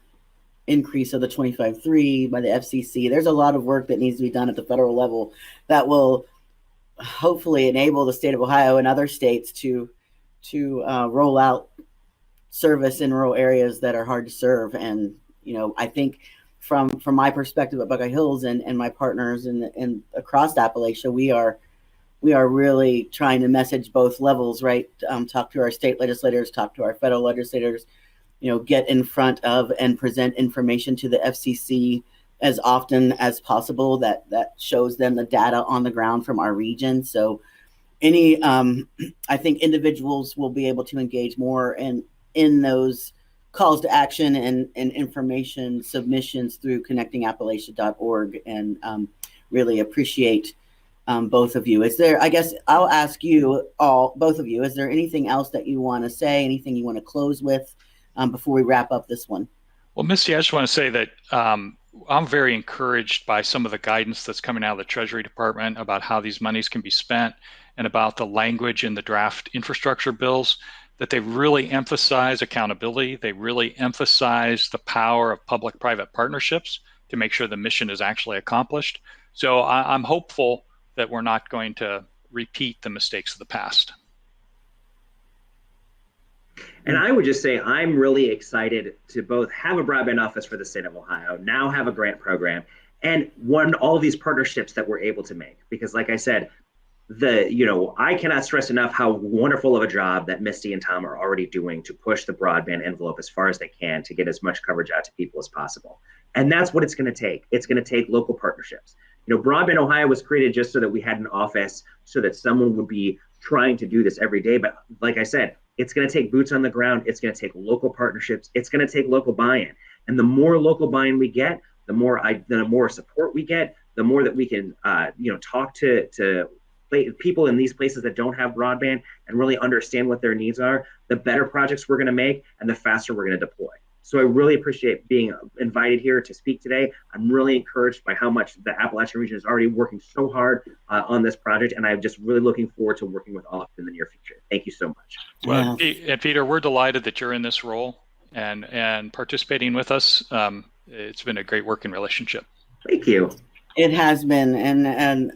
increase of the 25.3 by the FCC. There's a lot of work that needs to be done at the federal level that will hopefully enable the state of Ohio and other states to roll out service in rural areas that are hard to serve. And, I think from my perspective at Buckeye Hills and my partners and across Appalachia, we are really trying to message both levels, right? Talk to our state legislators, talk to our federal legislators, get in front of and present information to the FCC as often as possible that shows them the data on the ground from our region. So any, I think individuals will be able to engage more in those calls to action and information submissions through connectingappalachia.org, and really appreciate both of you. Is there, I guess I'll ask you all, both of you, is there anything else that you want to say, anything you want to close with before we wrap up this one? Well, Misty, I just want to say that I'm very encouraged by some of the guidance that's coming out of the Treasury Department about how these monies can be spent, and about the language in the draft infrastructure bills, that they really emphasize accountability. They really emphasize the power of public-private partnerships to make sure the mission is actually accomplished. So I'm hopeful that we're not going to repeat the mistakes of the past. And I would just say I'm really excited to both have a broadband office for the state of Ohio, now have a grant program, and all of these partnerships that we're able to make. Because like I said, I cannot stress enough how wonderful of a job that Misty and Tom are already doing to push the broadband envelope as far as they can to get as much coverage out to people as possible. And that's what it's going to take. It's going to take local partnerships. Broadband Ohio was created just so that we had an office, so that someone would be trying to do this every day. But like I said, it's going to take boots on the ground. It's going to take local partnerships. It's going to take local buy-in. And the more local buy-in we get, the more support we get, the more that we can, talk to people in these places that don't have broadband and really understand what their needs are, the better projects we're going to make and the faster we're going to deploy. So I really appreciate being invited here to speak today. I'm really encouraged by how much the Appalachian region is already working so hard on this project, and I'm just really looking forward to working with all of you in the near future. Thank you so much. Well, and Peter, we're delighted that you're in this role and participating with us. It's been a great working relationship. Thank you. It has been, and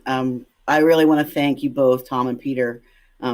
I really want to thank you both, Tom and Peter,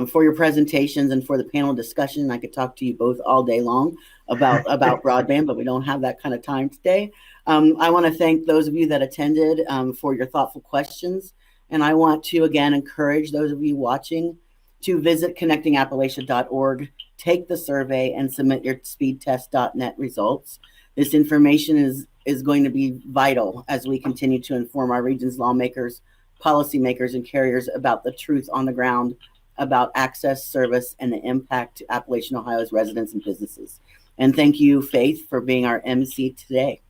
for your presentations and for the panel discussion. I could talk to you both all day long about broadband, but we don't have that kind of time today. I want to thank those of you that attended for your thoughtful questions. And I want to, again, encourage those of you watching to visit connectingappalachia.org, take the survey, and submit your speedtest.net results. This information is going to be vital as we continue to inform our region's lawmakers, policymakers, and carriers about the truth on the ground about access, service, and the impact to Appalachian Ohio's residents and businesses. And thank you, Faith, for being our MC today.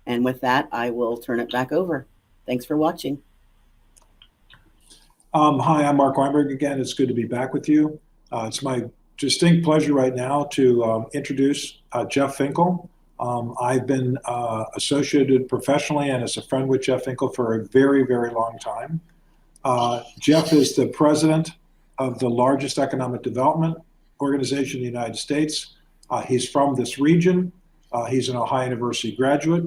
And with that, I will turn it back over. Thanks for watching. Hi, I'm Mark Weinberg again. It's good to be back with you. It's my distinct pleasure right now to introduce Jeff Finkle. I've been associated professionally and as a friend with Jeff Finkle for a very, very long time. Jeff is the president of the largest economic development organization in the United States. He's from this region. He's an Ohio University graduate,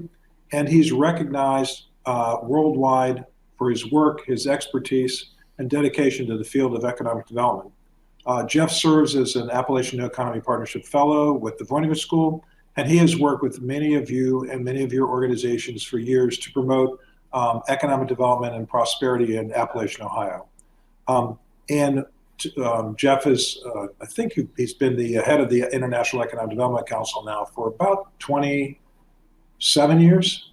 and he's recognized worldwide for his work, his expertise, and dedication to the field of economic development. Jeff serves as an Appalachian New Economy Partnership Fellow with the Voynich School, and he has worked with many of you and many of your organizations for years to promote economic development and prosperity in Appalachian Ohio. Jeff is, I think he's been the head of the International Economic Development Council now for about 27 years.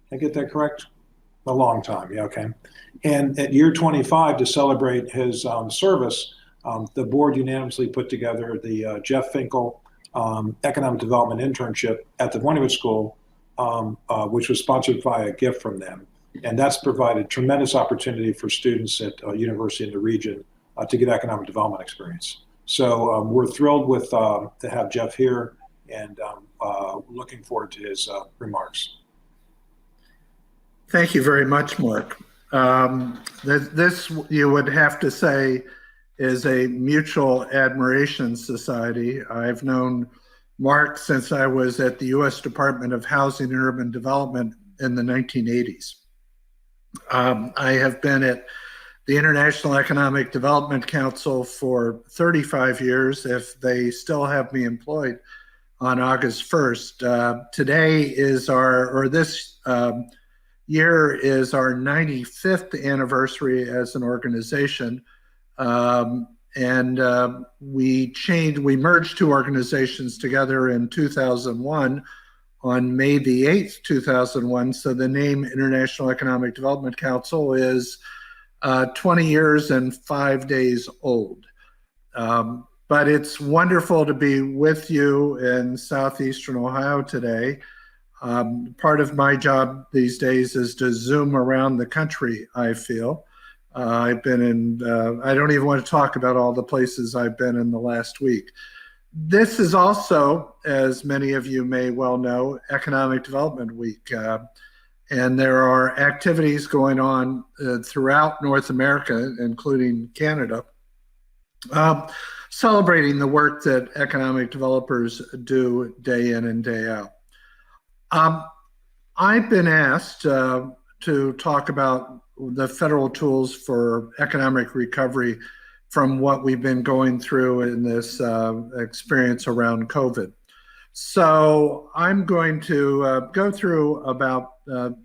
Did I get that correct? A long time, yeah, okay. And at year 25, to celebrate his service, the board unanimously put together the Jeff Finkle Economic Development Internship at the Voynich School, which was sponsored by a gift from them. And that's provided tremendous opportunity for students at university in the region to get economic development experience. So we're thrilled to have Jeff here, and looking forward to his remarks. Thank you very much, Mark. This, you would have to say, is a mutual admiration society. I've known Mark since I was at the U.S. Department of Housing and Urban Development in the 1980s. I have been at the International Economic Development Council for 35 years, if they still have me employed on August 1st. Today is this year is our 95th anniversary as an organization. We merged two organizations together in 2001 on May the 8th, 2001. So the name International Economic Development Council is 20 years and 5 days old. But it's wonderful to be with you in southeastern Ohio today. Part of my job these days is to zoom around the country, I feel. I've been in, I don't even want to talk about all the places I've been in the last week. This is also, as many of you may well know, Economic Development Week. And there are activities going on throughout North America, including Canada, celebrating the work that economic developers do day in and day out. I've been asked to talk about the federal tools for economic recovery from what we've been going through in this experience around COVID. So I'm going to go through about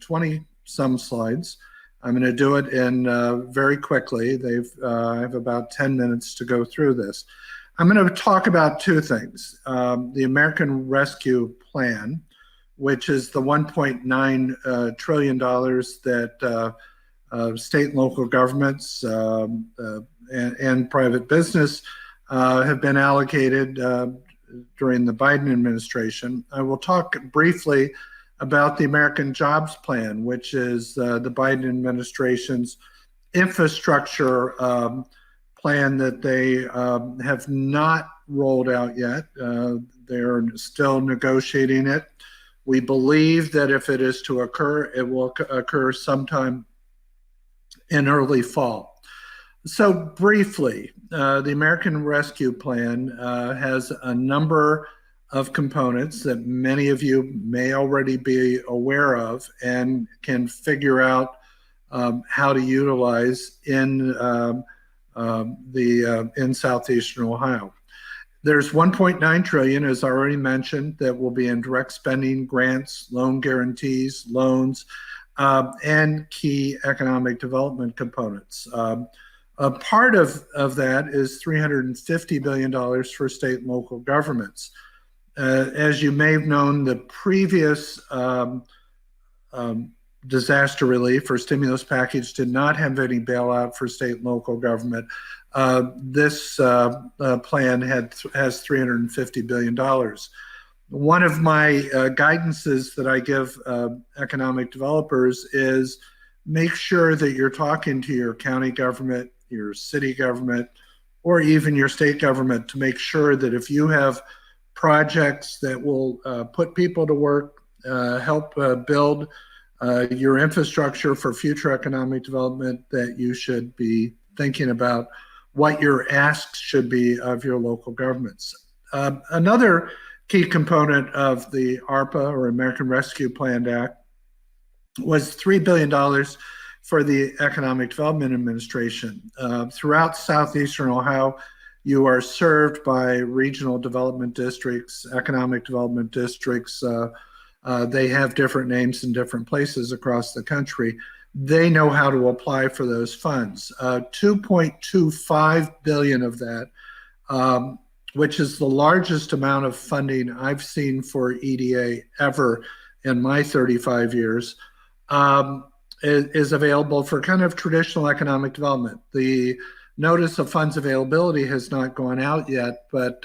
20 some slides. I'm going to do it in very quickly. I have about 10 minutes to go through this. I'm going to talk about two things. The American Rescue Plan, which is the $1.9 trillion that state and local governments and private business have been allocated during the Biden administration. I will talk briefly about the American Jobs Plan, which is the Biden administration's infrastructure plan that they have not rolled out yet. They're still negotiating it. We believe that if it is to occur, it will occur sometime in early fall. So briefly, the American Rescue Plan has a number of components that many of you may already be aware of and can figure out how to utilize in southeastern Ohio. There's $1.9 trillion, as I already mentioned, that will be in direct spending, grants, loan guarantees, loans, and key economic development components. A part of that is $350 billion for state and local governments. As you may have known, the previous disaster relief or stimulus package did not have any bailout for state and local government. This plan has $350 billion. One of my guidances that I give economic developers is make sure that you're talking to your county government, your city government, or even your state government to make sure that if you have projects that will put people to work, help build your infrastructure for future economic development, that you should be thinking about what your asks should be of your local governments. Another key component of the ARPA, or American Rescue Plan Act, was $3 billion for the Economic Development Administration. Throughout southeastern Ohio, you are served by regional development districts, economic development districts. They have different names in different places across the country. They know how to apply for those funds. 2.25 billion of that, which is the largest amount of funding I've seen for EDA ever in my 35 years, is available for kind of traditional economic development. The notice of funds availability has not gone out yet, but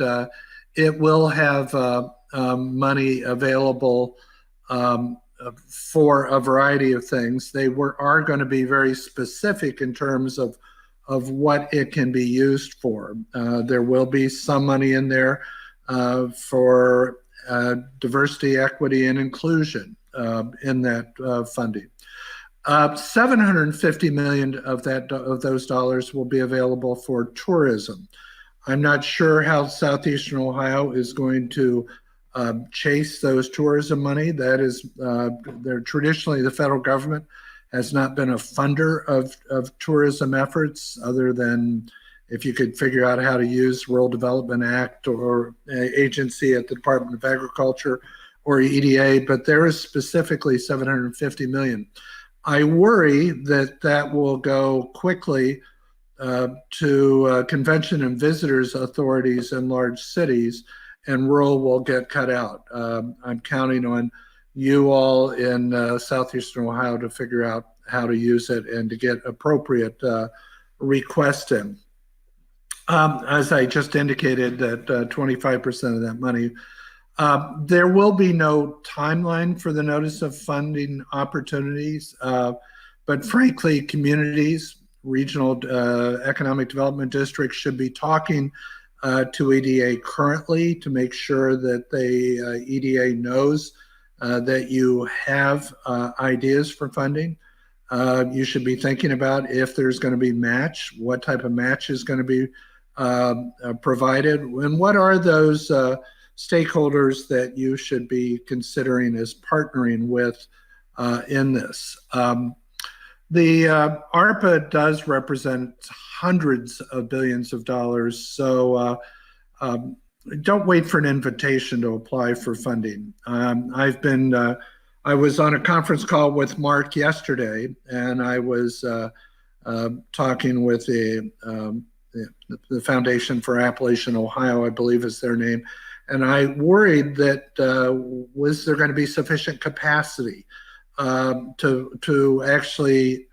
it will have money available for a variety of things. They are going to be very specific in terms of what it can be used for. There will be some money in there for diversity, equity, and inclusion in that funding. 750 million of those dollars will be available for tourism. I'm not sure how southeastern Ohio is going to chase those tourism money. That is, they're traditionally, the federal government has not been a funder of tourism efforts, other than if you could figure out how to use Rural Development Act or agency at the Department of Agriculture or EDA, but there is specifically 750 million. I worry that that will go quickly to convention and visitors authorities in large cities, and rural will get cut out. I'm counting on you all in southeastern Ohio to figure out how to use it and to get appropriate requests in. As I just indicated, that 25% of that money. There will be no timeline for the notice of funding opportunities, but frankly, communities, regional economic development districts should be talking to EDA currently to make sure that the EDA knows that you have ideas for funding. You should be thinking about if there's going to be match, what type of match is going to be provided, and what are those stakeholders that you should be considering as partnering with in this. The ARPA does represent hundreds of billions of dollars, so don't wait for an invitation to apply for funding. I was on a conference call with Mark yesterday, and I was talking with the Foundation for Appalachian Ohio, I believe is their name, and I worried that was there going to be sufficient capacity to actually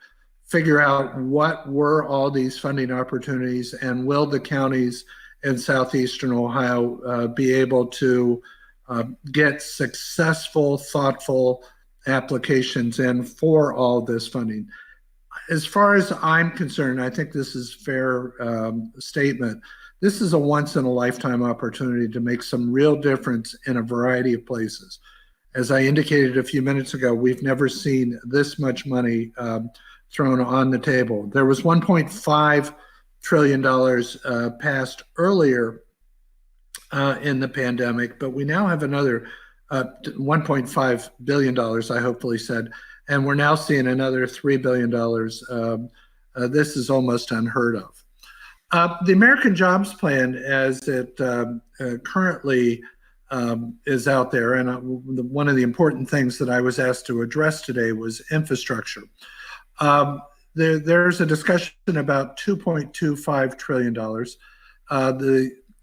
figure out what were all these funding opportunities, and will the counties in southeastern Ohio be able to get successful, thoughtful applications in for all this funding. As far as I'm concerned, I think this is a fair statement. This is a once-in-a-lifetime opportunity to make some real difference in a variety of places. As I indicated a few minutes ago, we've never seen this much money thrown on the table. There was $1.5 trillion passed earlier in the pandemic, but we now have another $1.5 billion, I hopefully said, and we're now seeing another $3 billion. This is almost unheard of. The American Jobs Plan, as it currently is out there, and one of the important things that I was asked to address today was infrastructure. There's a discussion about $2.25 trillion.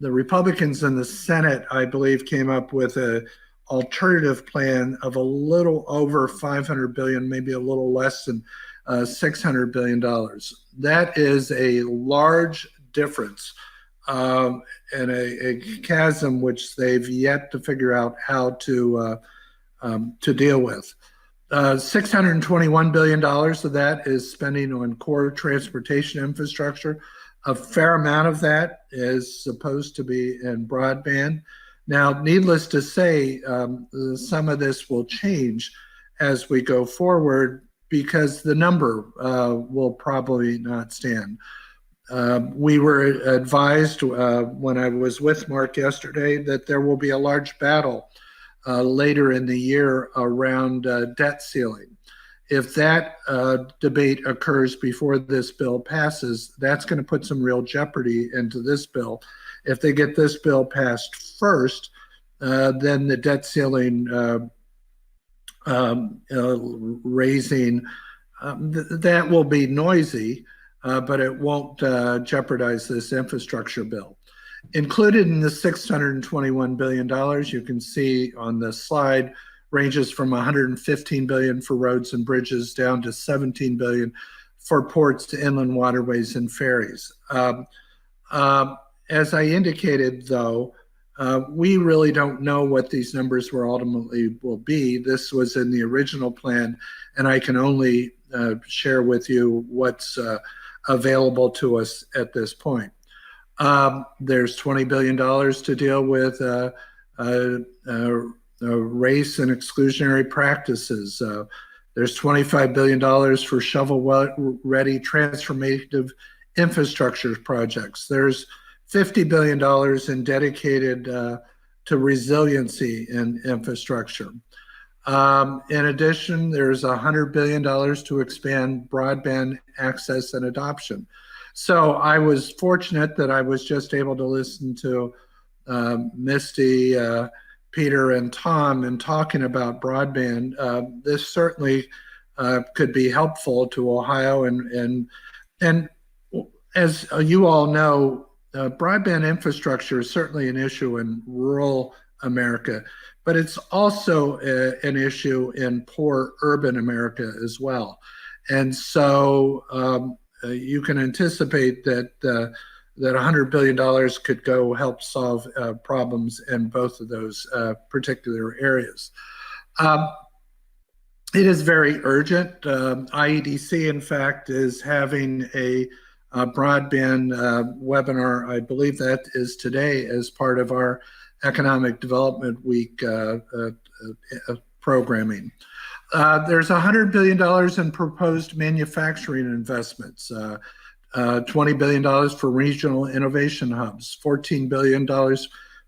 The Republicans in the Senate, I believe, came up with an alternative plan of a little over $500 billion, maybe a little less than $600 billion. That is a large difference and a chasm which they've yet to figure out how to deal with. $621 billion of that is spending on core transportation infrastructure. A fair amount of that is supposed to be in broadband. Now, needless to say, some of this will change as we go forward because the number will probably not stand. We were advised when I was with Mark yesterday that there will be a large battle later in the year around debt ceiling. If that debate occurs before this bill passes, that's going to put some real jeopardy into this bill. If they get this bill passed first, then the debt ceiling raising, that will be noisy, but it won't jeopardize this infrastructure bill. Included in the $621 billion, you can see on the slide, ranges from $115 billion for roads and bridges down to $17 billion for ports, inland waterways, and ferries. As I indicated, though, we really don't know what these numbers ultimately will be. This was in the original plan, and I can only share with you what's available to us at this point. There's $20 billion to deal with race and exclusionary practices. There's $25 billion for shovel-ready transformative infrastructure projects. There's $50 billion in dedicated to resiliency in infrastructure. In addition, there's $100 billion to expand broadband access and adoption. So I was fortunate that I was just able to listen to Misty, Peter, and Tom in talking about broadband. This certainly could be helpful to Ohio, and as you all know, broadband infrastructure is certainly an issue in rural America, but it's also an issue in poor urban America as well. And so you can anticipate that that $100 billion could go help solve problems in both of those particular areas. It is very urgent. IEDC, in fact, is having a broadband webinar. I believe that is today as part of our Economic Development Week programming. There's $100 billion in proposed manufacturing investments, $20 billion for regional innovation hubs, $14 billion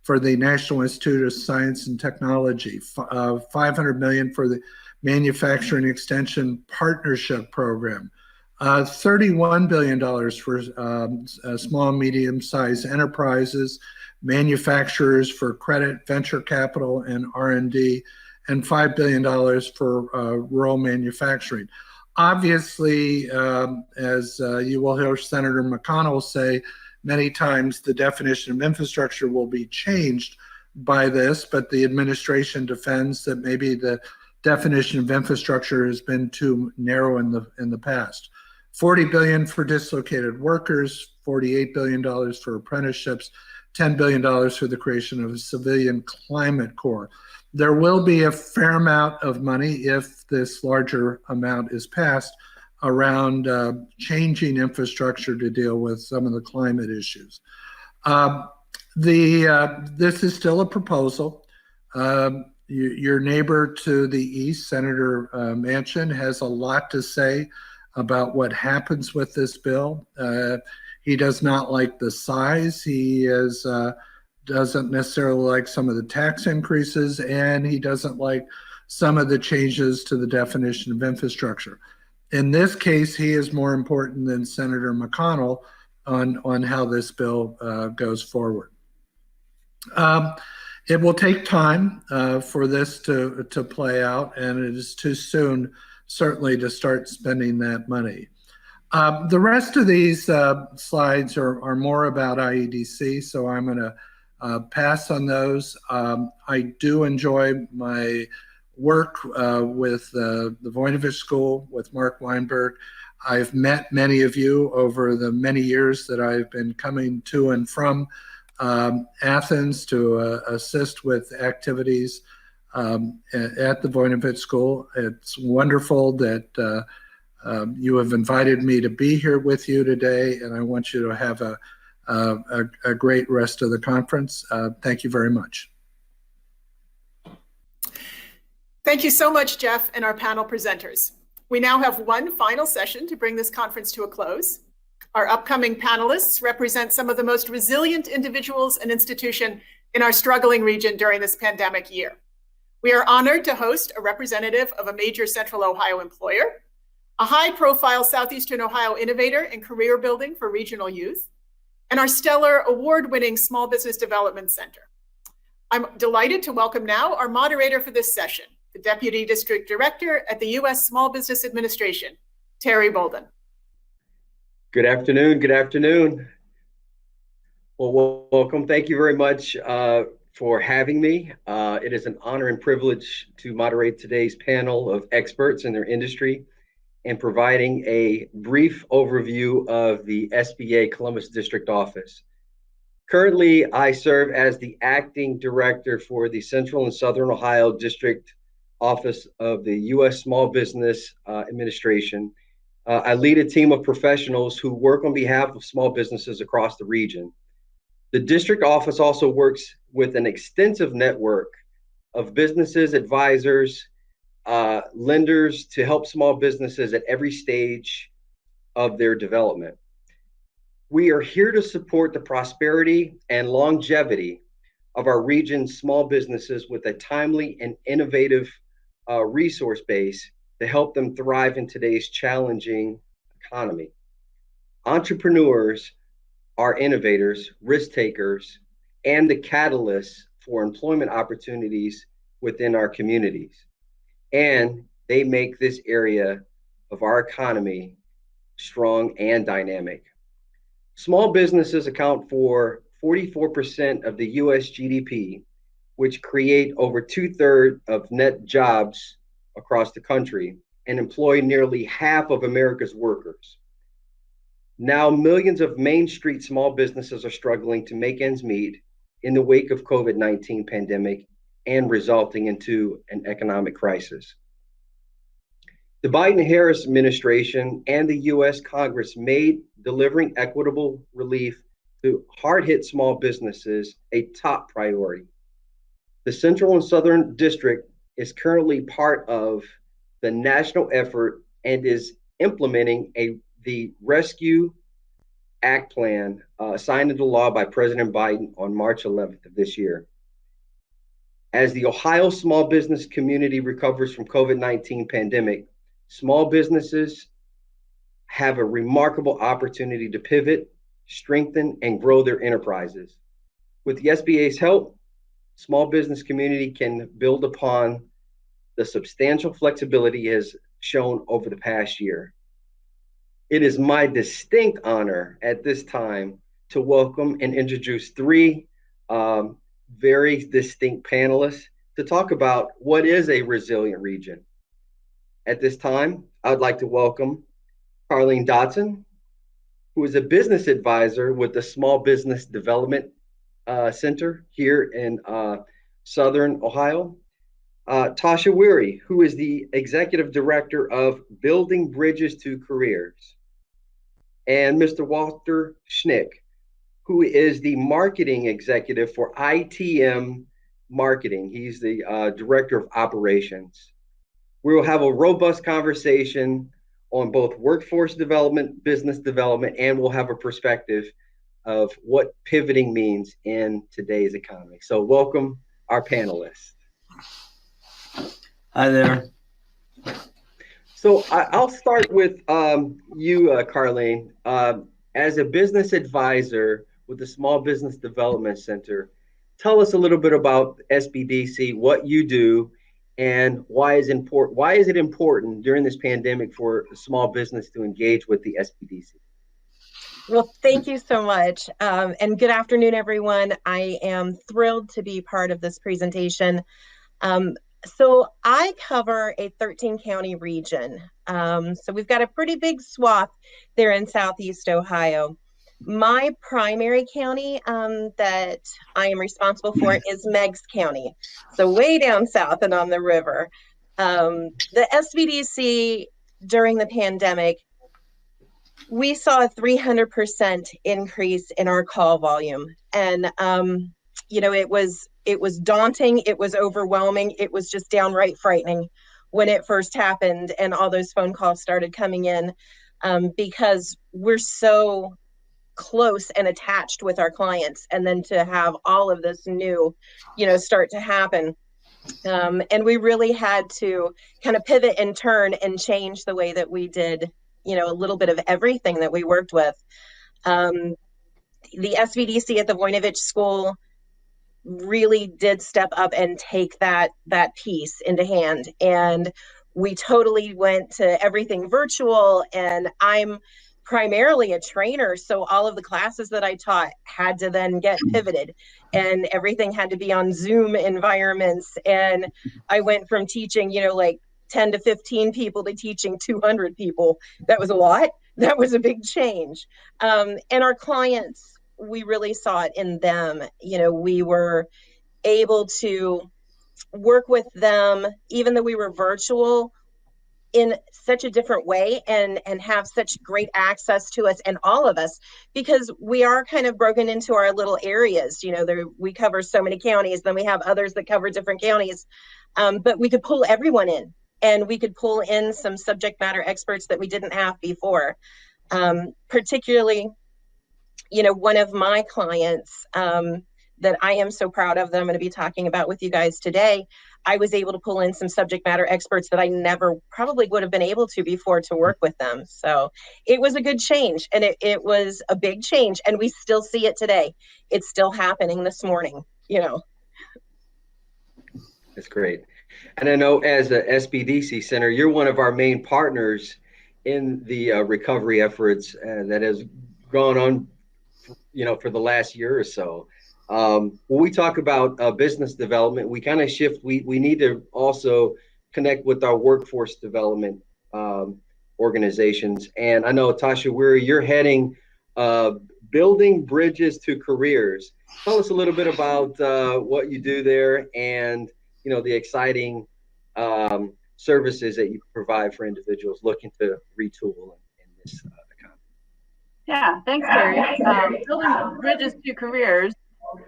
for the National Institute of Science and Technology, $500 million for the Manufacturing Extension Partnership Program, $31 billion for small and medium-sized enterprises, manufacturers for credit, venture capital, and R&D, and $5 billion for rural manufacturing. Obviously, as you will hear Senator McConnell say many times, the definition of infrastructure will be changed by this, but the administration defends that maybe the definition of infrastructure has been too narrow in the past. $40 billion for dislocated workers, $48 billion for apprenticeships, $10 billion for the creation of a civilian climate corps. There will be a fair amount of money, if this larger amount is passed, around changing infrastructure to deal with some of the climate issues. This is still a proposal. Your neighbor to the east, Senator Manchin, has a lot to say about what happens with this bill. He does not like the size. He doesn't necessarily like some of the tax increases, and he doesn't like some of the changes to the definition of infrastructure. In this case, he is more important than Senator McConnell on how this bill goes forward. It will take time for this to play out, and it is too soon, certainly, to start spending that money. The rest of these slides are more about IEDC, so I'm going to pass on those. I do enjoy my work with the Voynich School with Mark Weinberg. I've met many of you over the many years that I've been coming to and from Athens to assist with activities at the Voynich School. It's wonderful that you have invited me to be here with you today, and I want you to have a great rest of the conference. Thank you very much. Thank you so much, Jeff, and our panel presenters. We now have one final session to bring this conference to a close. Our upcoming panelists represent some of the most resilient individuals and institutions in our struggling region during this pandemic year. We are honored to host a representative of a major Central Ohio employer, a high-profile Southeastern Ohio innovator in career building for regional youth, and our stellar award-winning Small Business Development Center. I'm delighted to welcome now our moderator for this session, the Deputy District Director at the U.S. Small Business Administration, Terry Bolden. Good afternoon. Good afternoon. Well, welcome. Thank you very much for having me. It is an honor and privilege to moderate today's panel of experts in their industry and providing a brief overview of the SBA Columbus District Office. Currently, I serve as the acting director for the Central and Southern Ohio District Office of the U.S. Small Business Administration. I lead a team of professionals who work on behalf of small businesses across the region. The district office also works with an extensive network of businesses, advisors, lenders to help small businesses at every stage of their development. We are here to support the prosperity and longevity of our region's small businesses with a timely and innovative resource base to help them thrive in today's challenging economy. Entrepreneurs are innovators, risk takers, and the catalysts for employment opportunities within our communities. And they make this area of our economy strong and dynamic. Small businesses account for 44% of the US GDP, which create over 2/3 of net jobs across the country and employ nearly half of America's workers. Now, millions of Main Street small businesses are struggling to make ends meet in the wake of COVID-19 pandemic and resulting into an economic crisis. The Biden-Harris administration and the U.S. Congress made delivering equitable relief to hard-hit small businesses a top priority. The Central and Southern District is currently part of the national effort and is implementing the Rescue Act plan signed into law by President Biden on March 11th of this year. As the Ohio small business community recovers from COVID-19 pandemic, small businesses have a remarkable opportunity to pivot, strengthen, and grow their enterprises. With the SBA's help, small business community can build upon the substantial flexibility it has shown over the past year. It is my distinct honor at this time to welcome and introduce three very distinct panelists to talk about what is a resilient region. At this time, I would like to welcome Carleen Dotson, who is a business advisor with the Small Business Development Center here in Southern Ohio. Tasha Werry, who is the executive director of Building Bridges to Careers. And Mr. Walter Schick, who is the marketing executive for ITM Marketing. He's the director of operations. We will have a robust conversation on both workforce development, business development, and we'll have a perspective of what pivoting means in today's economy. So welcome our panelists. Hi there. So I'll start with you, Carleen. As a business advisor with the Small Business Development Center, tell us a little bit about SBDC, what you do, and why is it important during this pandemic for small business to engage with the SBDC? Well, thank you so much. And good afternoon, everyone. I am thrilled to be part of this presentation. So I cover a 13-county region. So we've got a pretty big swath there in Southeast Ohio. My primary county that I am responsible for is Meigs County, so way down south and on the river. The SBDC during the pandemic, we saw a 300% increase in our call volume. And, it was daunting. It was overwhelming. It was just downright frightening when it first happened and all those phone calls started coming in because we're so close and attached with our clients. And then to have all of this new, start to happen. And we really had to kind of pivot and turn and change the way that we did, a little bit of everything that we worked with. The SVDC at the Voynich School really did step up and take that piece into hand. And we totally went to everything virtual. And I'm primarily a trainer, so all of the classes that I taught had to then get pivoted and everything had to be on Zoom environments. And I went from teaching, like 10 to 15 people to teaching 200 people. That was a lot. That was a big change. And our clients, we really saw it in them. We were able to work with them, even though we were virtual, in such a different way and have such great access to us and all of us, because we are kind of broken into our little areas. We cover so many counties, then we have others that cover different counties, but we could pull everyone in and we could pull in some subject matter experts that we didn't have before. Particularly, one of my clients that I am so proud of that I'm going to be talking about with you guys today, I was able to pull in some subject matter experts that I never probably would have been able to before to work with them. So it was a good change, and it was a big change, and we still see it today. It's still happening this morning, That's great. And I know as a SBDC Center, you're one of our main partners in the recovery efforts that has gone on, for the last year or so. When we talk about business development, we kind of shift. We need to also connect with our workforce development organizations. And I know, Tasha, you're heading Building Bridges to Careers. Tell us a little bit about what you do there and, the exciting services that you provide for individuals looking to retool in this economy. Yeah, thanks, Carey. Building Bridges to Careers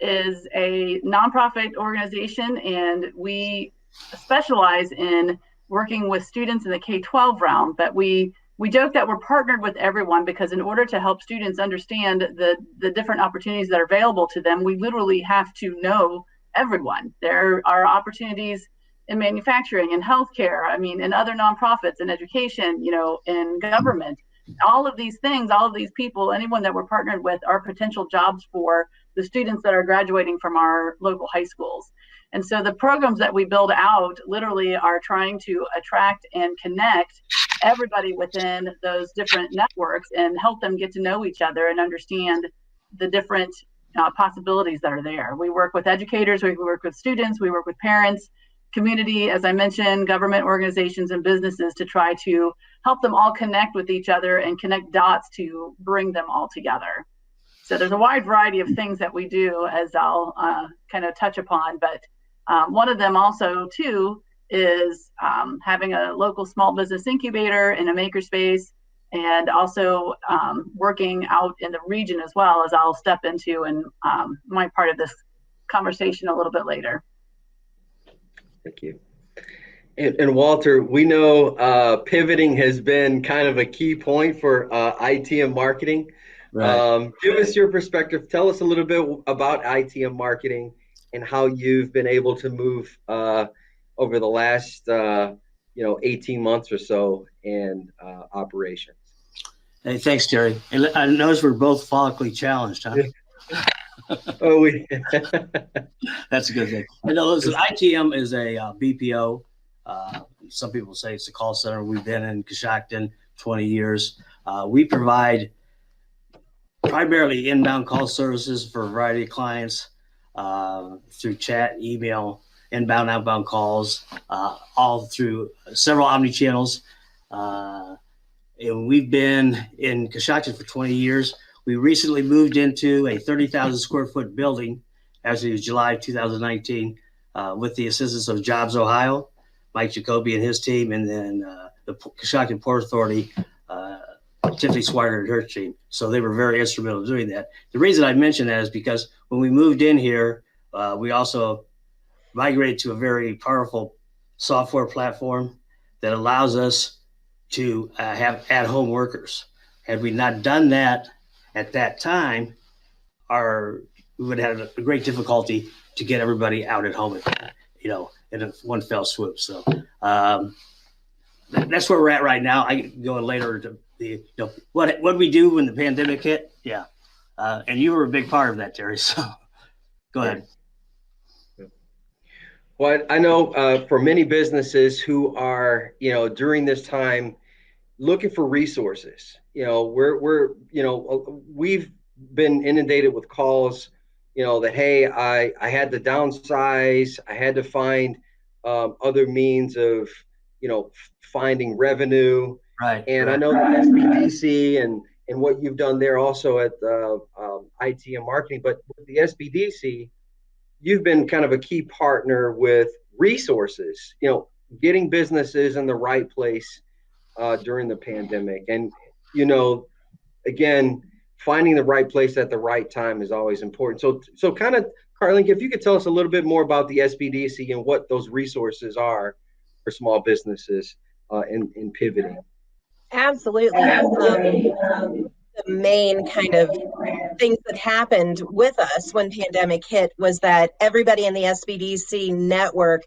is a nonprofit organization, and we specialize in working with students in the K-12 realm. But we joke that we're partnered with everyone, because in order to help students understand the different opportunities that are available to them, we literally have to know everyone. There are opportunities in manufacturing and healthcare, in other nonprofits, in education, in government. All of these things, all of these people, anyone that we're partnered with are potential jobs for the students that are graduating from our local high schools. And so the programs that we build out literally are trying to attract and connect everybody within those different networks and help them get to know each other and understand the different possibilities that are there. We work with educators, we work with students, we work with parents, community, as I mentioned, government organizations and businesses, to try to help them all connect with each other and connect dots to bring them all together. So there's a wide variety of things that we do, as I'll kind of touch upon, but one of them also too is having a local small business incubator and a makerspace, and also working out in the region as well, as I'll step into in my part of this conversation a little bit later. Thank you. And Walter, we know pivoting has been kind of a key point for IT and marketing. Right. Give us your perspective. Tell us a little bit about IT and marketing and how you've been able to move over the last 18 months or so in operations. Hey, thanks, Terry. I notice we're both follically challenged, huh? Oh, that's a good thing. No, listen, ITM is a BPO. Some people say it's a call center. We've been in Coshocton 20 years. We provide primarily inbound call services for a variety of clients through chat, email, inbound, outbound calls, all through several omni-channels. And we've been in Coshocton for 20 years. We recently moved into a 30,000 square foot building as of July 2019 with the assistance of Jobs Ohio, Mike Jacoby and his team, and then the Coshocton Port Authority, Tiffany Swire and her team. So they were very instrumental in doing that. The reason I mention that is because when we moved in here, we also migrated to a very powerful software platform that allows us to have at-home workers. Had we not done that at that time, we would have a great difficulty to get everybody out at home, in a one fell swoop. So that's where we're at right now. I can go later to what we do when the pandemic hit. Yeah, and you were a big part of that, Terry. So go ahead. Well, I know for many businesses who are, during this time looking for resources, we've been inundated with calls, that, hey, I had to downsize, I had to find other means of, finding revenue. Right. And I know the SBDC and what you've done there also at IT and marketing, but with the SBDC, you've been kind of a key partner with resources, getting businesses in the right place during the pandemic. And, again, finding the right place at the right time is always important. So kind of, Carleen, if you could tell us a little bit more about the SBDC and what those resources are for small businesses in pivoting. Absolutely. The main kind of things that happened with us when pandemic hit was that everybody in the SBDC network,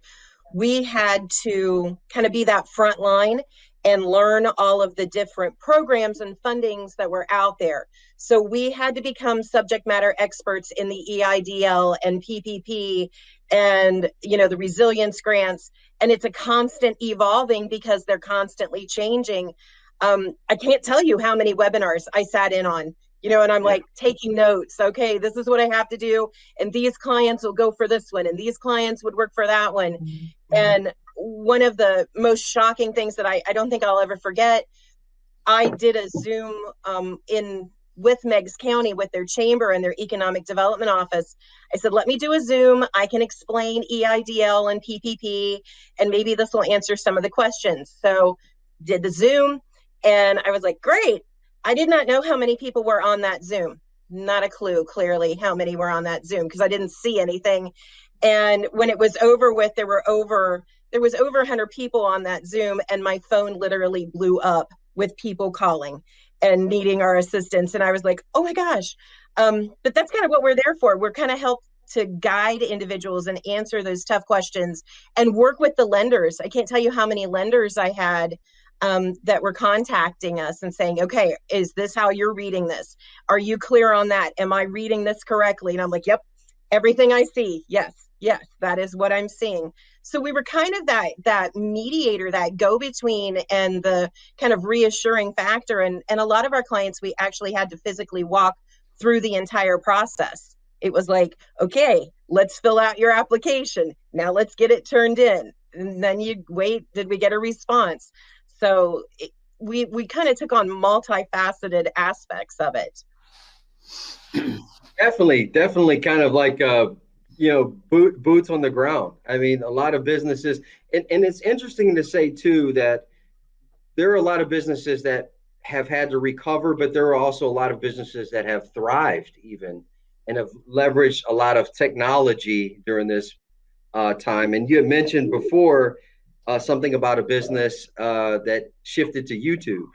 we had to kind of be that front line and learn all of the different programs and fundings that were out there. So we had to become subject matter experts in the EIDL and PPP and, the resilience grants. And it's a constant evolving because they're constantly changing. I can't tell you how many webinars I sat in on, and I'm like taking notes. Okay, this is what I have to do. And these clients will go for this one. And these clients would work for that one. Mm-hmm. And one of the most shocking things that I don't think I'll ever forget, I did a Zoom with Meigs County with their chamber and their economic development office. I said, let me do a Zoom. I can explain EIDL and PPP, and maybe this will answer some of the questions. So did the Zoom, and I was like, great. I did not know how many people were on that Zoom. Not a clue, clearly, how many were on that Zoom, because I didn't see anything. And when it was over with, there was over 100 people on that Zoom, and my phone literally blew up with people calling and needing our assistance. And I was like, oh my gosh. But that's kind of what we're there for. We're kind of help to guide individuals and answer those tough questions and work with the lenders. I can't tell you how many lenders I had that were contacting us and saying, okay, is this how you're reading this? Are you clear on that? Am I reading this correctly? And I'm like, yep, everything I see. Yes, that is what I'm seeing. So we were kind of that mediator, that go-between, and the kind of reassuring factor. And a lot of our clients, we actually had to physically walk through the entire process. It was like, okay, let's fill out your application. Now let's get it turned in. And then you wait, did we get a response? So we kind of took on multifaceted aspects of it. Definitely kind of like, boots on the ground. I mean, a lot of businesses, and it's interesting to say too, that there are a lot of businesses that have had to recover, but there are also a lot of businesses that have thrived even and have leveraged a lot of technology during this time. And you had mentioned before something about a business that shifted to YouTube.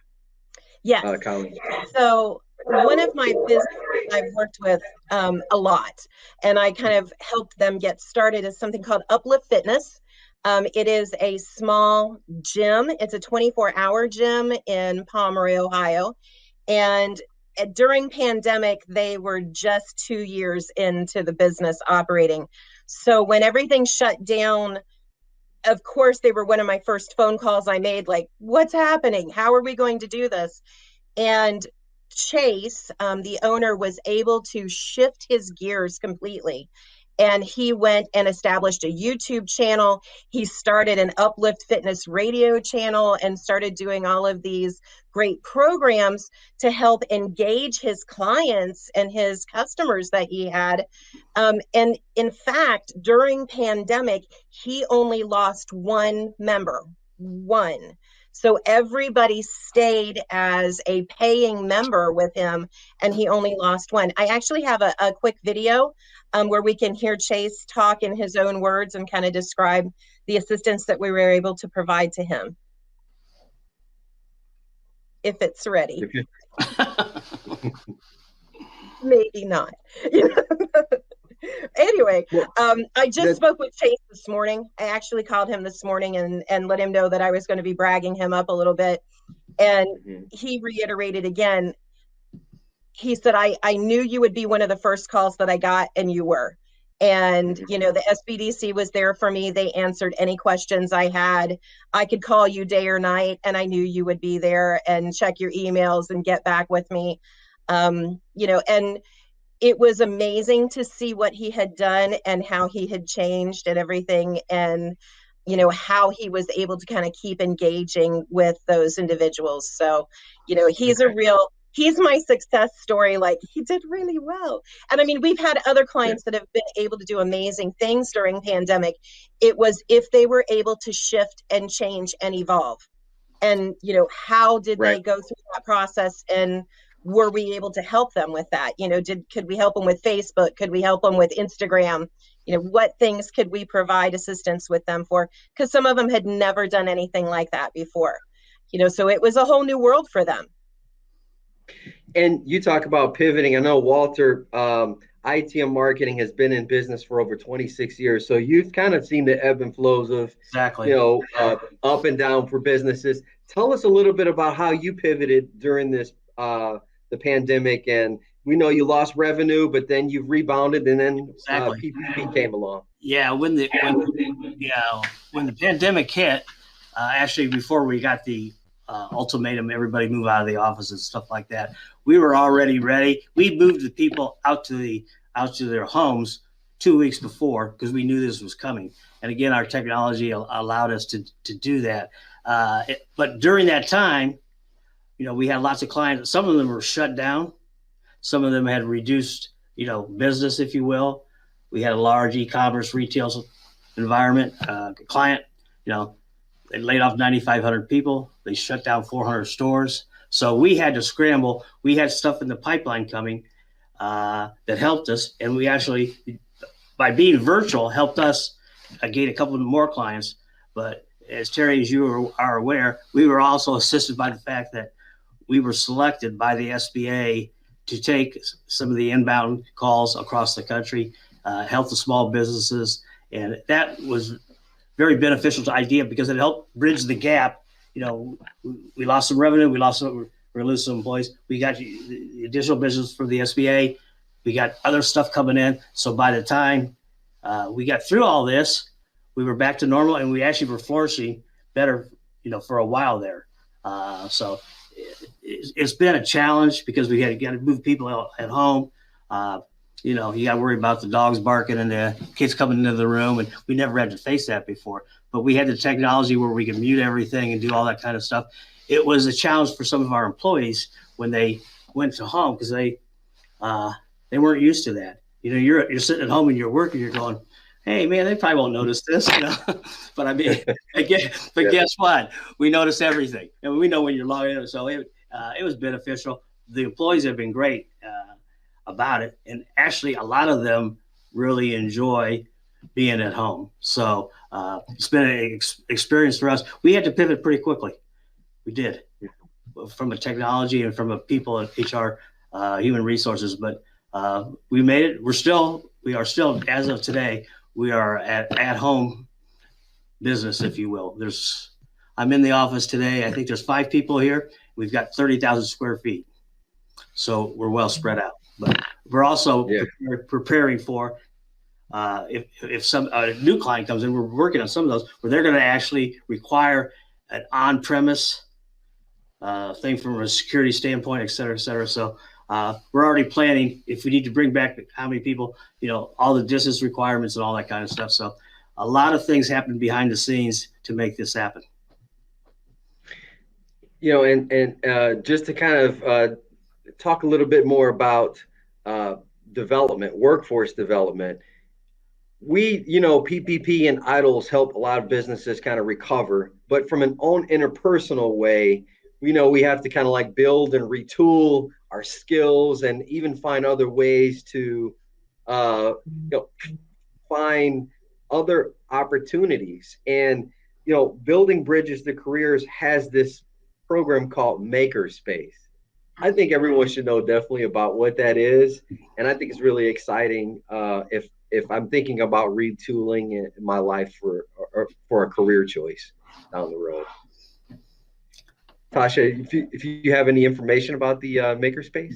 Yes. Carleen. So one of my businesses I've worked with a lot, and I kind of helped them get started, is something called Uplift Fitness. It is a small gym. It's a 24-hour gym in Pomeroy, Ohio. And during pandemic, they were just 2 years into the business operating. So when everything shut down, of course, they were one of my first phone calls I made, like, what's happening? How are we going to do this? And Chase, the owner, was able to shift his gears completely. And he went and established a YouTube channel. He started an Uplift Fitness radio channel and started doing all of these great programs to help engage his clients and his customers that he had. And in fact, during pandemic, he only lost one member, one. So everybody stayed as a paying member with him, and he only lost one. I actually have a quick video where we can hear Chase talk in his own words and kind of describe the assistance that we were able to provide to him. If it's ready. Maybe not. Anyway, I just spoke with Chase this morning. I actually called him this morning and let him know that I was going to be bragging him up a little bit. And he reiterated again, he said, I knew you would be one of the first calls that I got, and you were. And, you know, the SBDC was there for me. They answered any questions I had. I could call you day or night, and I knew you would be there and check your emails and get back with me. You know, and it was amazing to see what he had done and how he had changed and everything, and, you know, how he was able to kind of keep engaging with those individuals. So, you know, he's my success story. Like, he did really well. And I mean, we've had other clients that have been able to do amazing things during pandemic. It was if they were able to shift and change and evolve. And, you know, how did they go through that process, and were we able to help them with that? You know, could we help them with Facebook? Could we help them with Instagram? You know, what things could we provide assistance with them for? Because some of them had never done anything like that before. You know, so it was a whole new world for them. And you talk about pivoting. I know Walter, ITM marketing has been in business for over 26 years. So you've kind of seen the ebb and flows of, you know, up and down for businesses. Tell us a little bit about how you pivoted during this, the pandemic. And we know you lost revenue, but then you've rebounded, and then PPP came along. Yeah, when the pandemic hit, actually before we got the ultimatum, everybody move out of the office and stuff like that, we were already ready. We moved the people out to their homes 2 weeks before because we knew this was coming. And again, our technology allowed us to do that. But during that time, we had lots of clients. Some of them were shut down. Some of them had reduced, business, if you will. We had a large e-commerce retail environment client, they laid off 9,500 people. They shut down 400 stores. So we had to scramble. We had stuff in the pipeline coming that helped us. And we actually, by being virtual, helped us gain a couple more clients. But as Terry, as you are aware, we were also assisted by the fact that we were selected by the SBA to take some of the inbound calls across the country, help the small businesses. And that was very beneficial to IDEA because it helped bridge the gap. We lost some revenue, we're losing some employees. We got the additional business from the SBA. We got other stuff coming in. So by the time we got through all this, we were back to normal, and we actually were flourishing better, for a while there. So it's been a challenge because we got to move people at home. You got to worry about the dogs barking and the kids coming into the room, and we never had to face that before. But we had the technology where we could mute everything and do all that kind of stuff. It was a challenge for some of our employees when they went to home because they weren't used to that. You're sitting at home and you're working, you're going, hey man, they probably won't notice this, But I mean, guess what? We notice everything, and we know when you're logging in. So it was beneficial. The employees have been great about it, and actually, a lot of them really enjoy being at home. So it's been an experience for us. We had to pivot pretty quickly. We did, from a technology and from a people and HR, human resources. But we made it. We are still, as of today, we are at home business, if you will. I'm in the office today. I think there's 5 people here. We've got 30,000 square feet. So we're well spread out, but we're also preparing for if some new client comes in. We're working on some of those where they're going to actually require an on-premise thing from a security standpoint, et cetera, et cetera. So we're already planning if we need to bring back how many people, all the distance requirements and all that kind of stuff. So a lot of things happen behind the scenes to make this happen. And just to kind of talk a little bit more about development, workforce development. We, PPP and IDLES help a lot of businesses kind of recover, but from an own interpersonal way, we have to kind of like build and retool our skills and even find other ways to, find other opportunities. And, Building Bridges to Careers has this program called Makerspace. I think everyone should know definitely about what that is. And I think it's really exciting if I'm thinking about retooling in my life for a career choice down the road. Tasha, if you have any information about the Makerspace?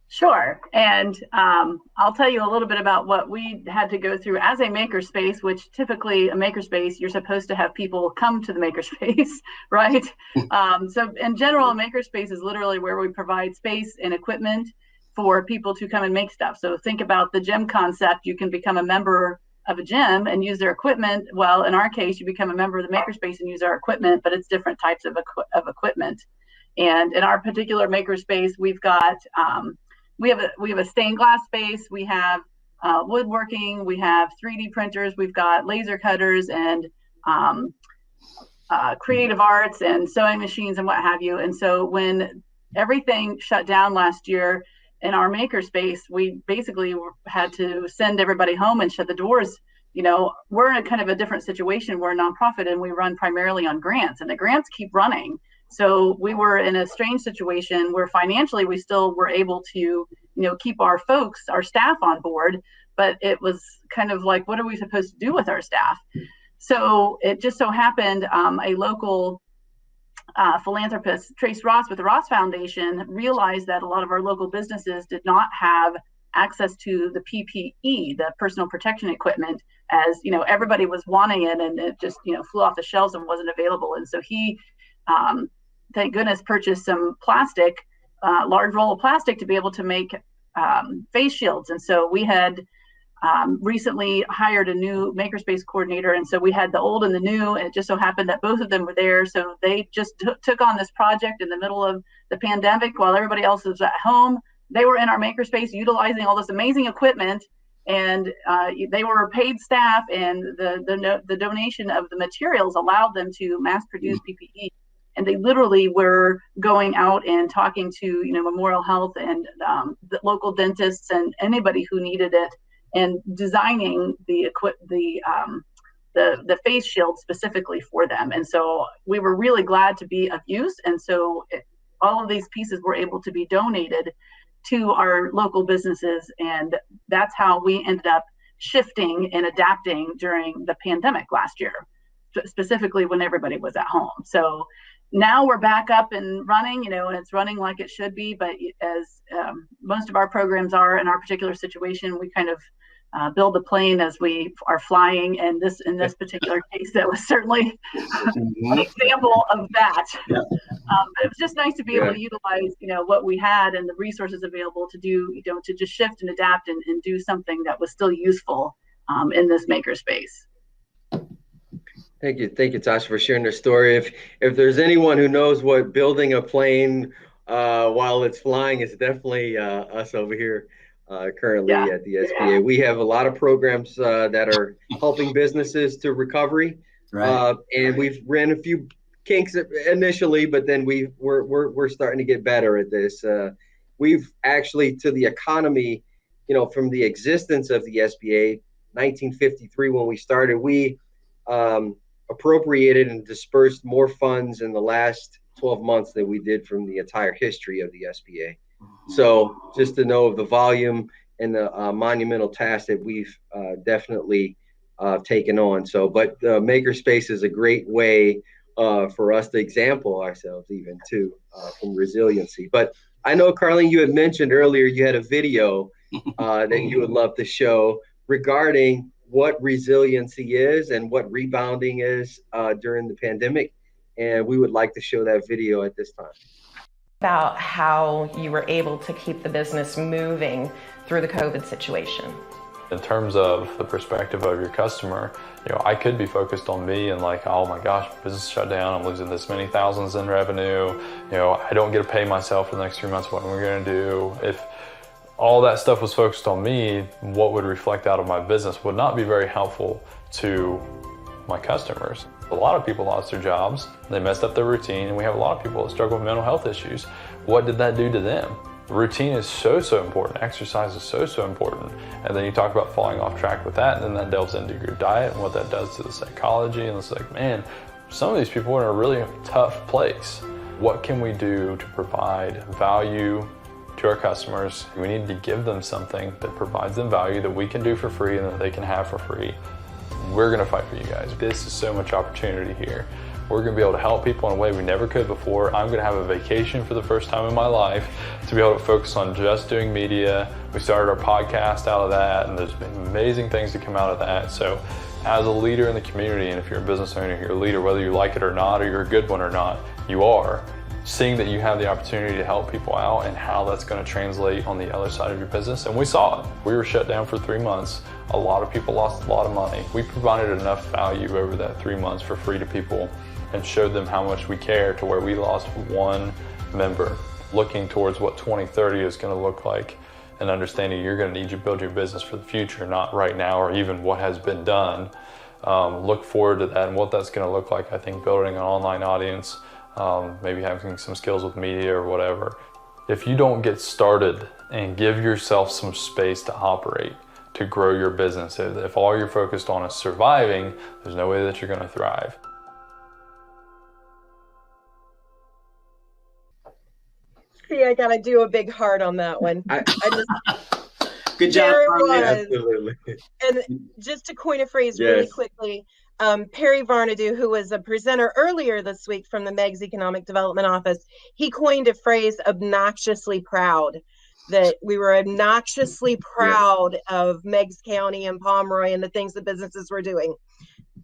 Sure. And I'll tell you a little bit about what we had to go through as a makerspace, which typically a makerspace, you're supposed to have people come to the makerspace, right? So in general, a makerspace is literally where we provide space and equipment for people to come and make stuff. So think about the gym concept. You can become a member of a gym and use their equipment. Well, in our case, you become a member of the makerspace and use our equipment, but it's different types of equipment. And in our particular makerspace, we've got we have a stained glass space, we have woodworking, we have 3D printers, we've got laser cutters and creative arts and sewing machines and what have you. And so when everything shut down last year in our makerspace, we basically had to send everybody home and shut the doors. We're in a kind of a different situation. We're a nonprofit and we run primarily on grants, and the grants keep running. So we were in a strange situation where financially we still were able to, keep our staff on board, but it was kind of like, what are we supposed to do with our staff? So it just so happened a local philanthropist, Trace Ross with the Ross Foundation, realized that a lot of our local businesses did not have access to the PPE, the personal protection equipment, as everybody was wanting it, and it just flew off the shelves and wasn't available. And so he thank goodness purchased some plastic, large roll of plastic to be able to make face shields. And so we had recently hired a new Makerspace coordinator. And so we had the old and the new, and it just so happened that both of them were there. So they just took on this project in the middle of the pandemic while everybody else was at home. They were in our Makerspace utilizing all this amazing equipment, and they were paid staff, and the donation of the materials allowed them to mass produce PPE. And they literally were going out and talking to, Memorial Health and the local dentists and anybody who needed it, and designing the face shield specifically for them. And so we were really glad to be of use. And so all of these pieces were able to be donated to our local businesses. And that's how we ended up shifting and adapting during the pandemic last year, specifically when everybody was at home. So now we're back up and running, and it's running like it should be. But as most of our programs are in our particular situation, we kind of build the plane as we are flying. And in this particular case, that was certainly an example of that. Yeah. It was just nice to be able to utilize, what we had and the resources available to do, to just shift and adapt and do something that was still useful in this makerspace. Thank you, Tasha, for sharing the story. If there's anyone who knows what building a plane while it's flying, it's definitely us over here currently at the SBA. We have a lot of programs that are helping businesses to recovery, and we've ran a few kinks initially, but then we're starting to get better at this. We've actually, to the economy, from the existence of the SBA, 1953 when we started, we appropriated and dispersed more funds in the last 12 months than we did from the entire history of the SBA. So just to know of the volume and the monumental task that we've definitely taken on. So, but Makerspace is a great way for us to example ourselves even too from resiliency. But I know, Carleen, you had mentioned earlier you had a video that you would love to show regarding what resiliency is and what rebounding is during the pandemic. And we would like to show that video at this time. About how you were able to keep the business moving through the COVID situation. In terms of the perspective of your customer, I could be focused on me and like, oh my gosh, business shut down, I'm losing this many thousands in revenue, I don't get to pay myself for the next 3 months, what am I gonna do? If all that stuff was focused on me, what would reflect out of my business would not be very helpful to my customers. A lot of people lost their jobs, they messed up their routine, and we have a lot of people that struggle with mental health issues. What did that do to them? Routine is so important, exercise is so important, and then you talk about falling off track with that, and then that delves into your diet and what that does to the psychology, and it's like, man, some of these people are in a really tough place. What can we do to provide value to our customers? We need to give them something that provides them value that we can do for free and that they can have for free. We're gonna fight for you guys. This is so much opportunity here. We're gonna be able to help people in a way we never could before. I'm gonna have a vacation for the first time in my life to be able to focus on just doing media. We started our podcast out of that, and there's been amazing things to come out of that. So as a leader in the community, and if you're a business owner, you're a leader, whether you like it or not, or you're a good one or not, you are. Seeing that you have the opportunity to help people out and how that's going to translate on the other side of your business. And we saw it. We were shut down for 3 months. A lot of people lost a lot of money. We provided enough value over that 3 months for free to people and showed them how much we care to where we lost one member. Looking towards what 2030 is going to look like and understanding you're going to need to build your business for the future, not right now or even what has been done. Look forward to that and what that's going to look like. I think building an online audience, maybe having some skills with media or whatever. If you don't get started and give yourself some space to operate, to grow your business, if all you're focused on is surviving, there's no way that you're going to thrive. See, I gotta do a big heart on that one. Good job. There it was. Absolutely. And just to coin a phrase really quickly, Perry Varnadu, who was a presenter earlier this week from the MEG's Economic Development Office, he coined a phrase, obnoxiously proud, that we were obnoxiously proud of Meigs County and Pomeroy and the things that businesses were doing.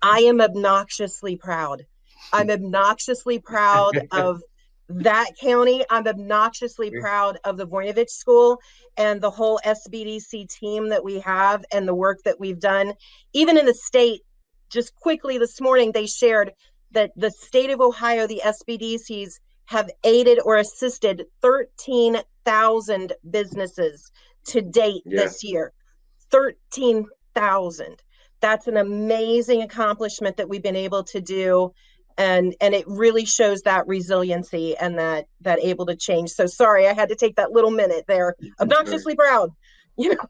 I am obnoxiously proud. I'm obnoxiously proud of that county. I'm obnoxiously proud of the Voynich School and the whole SBDC team that we have and the work that we've done. Even in the state, just quickly this morning, they shared that the state of Ohio, the SBDCs, have aided or assisted 13,000 businesses to date this year. 13,000. That's an amazing accomplishment that we've been able to do. And it really shows that resiliency and that able to change. So sorry, I had to take that little minute there. Obnoxiously proud. You know?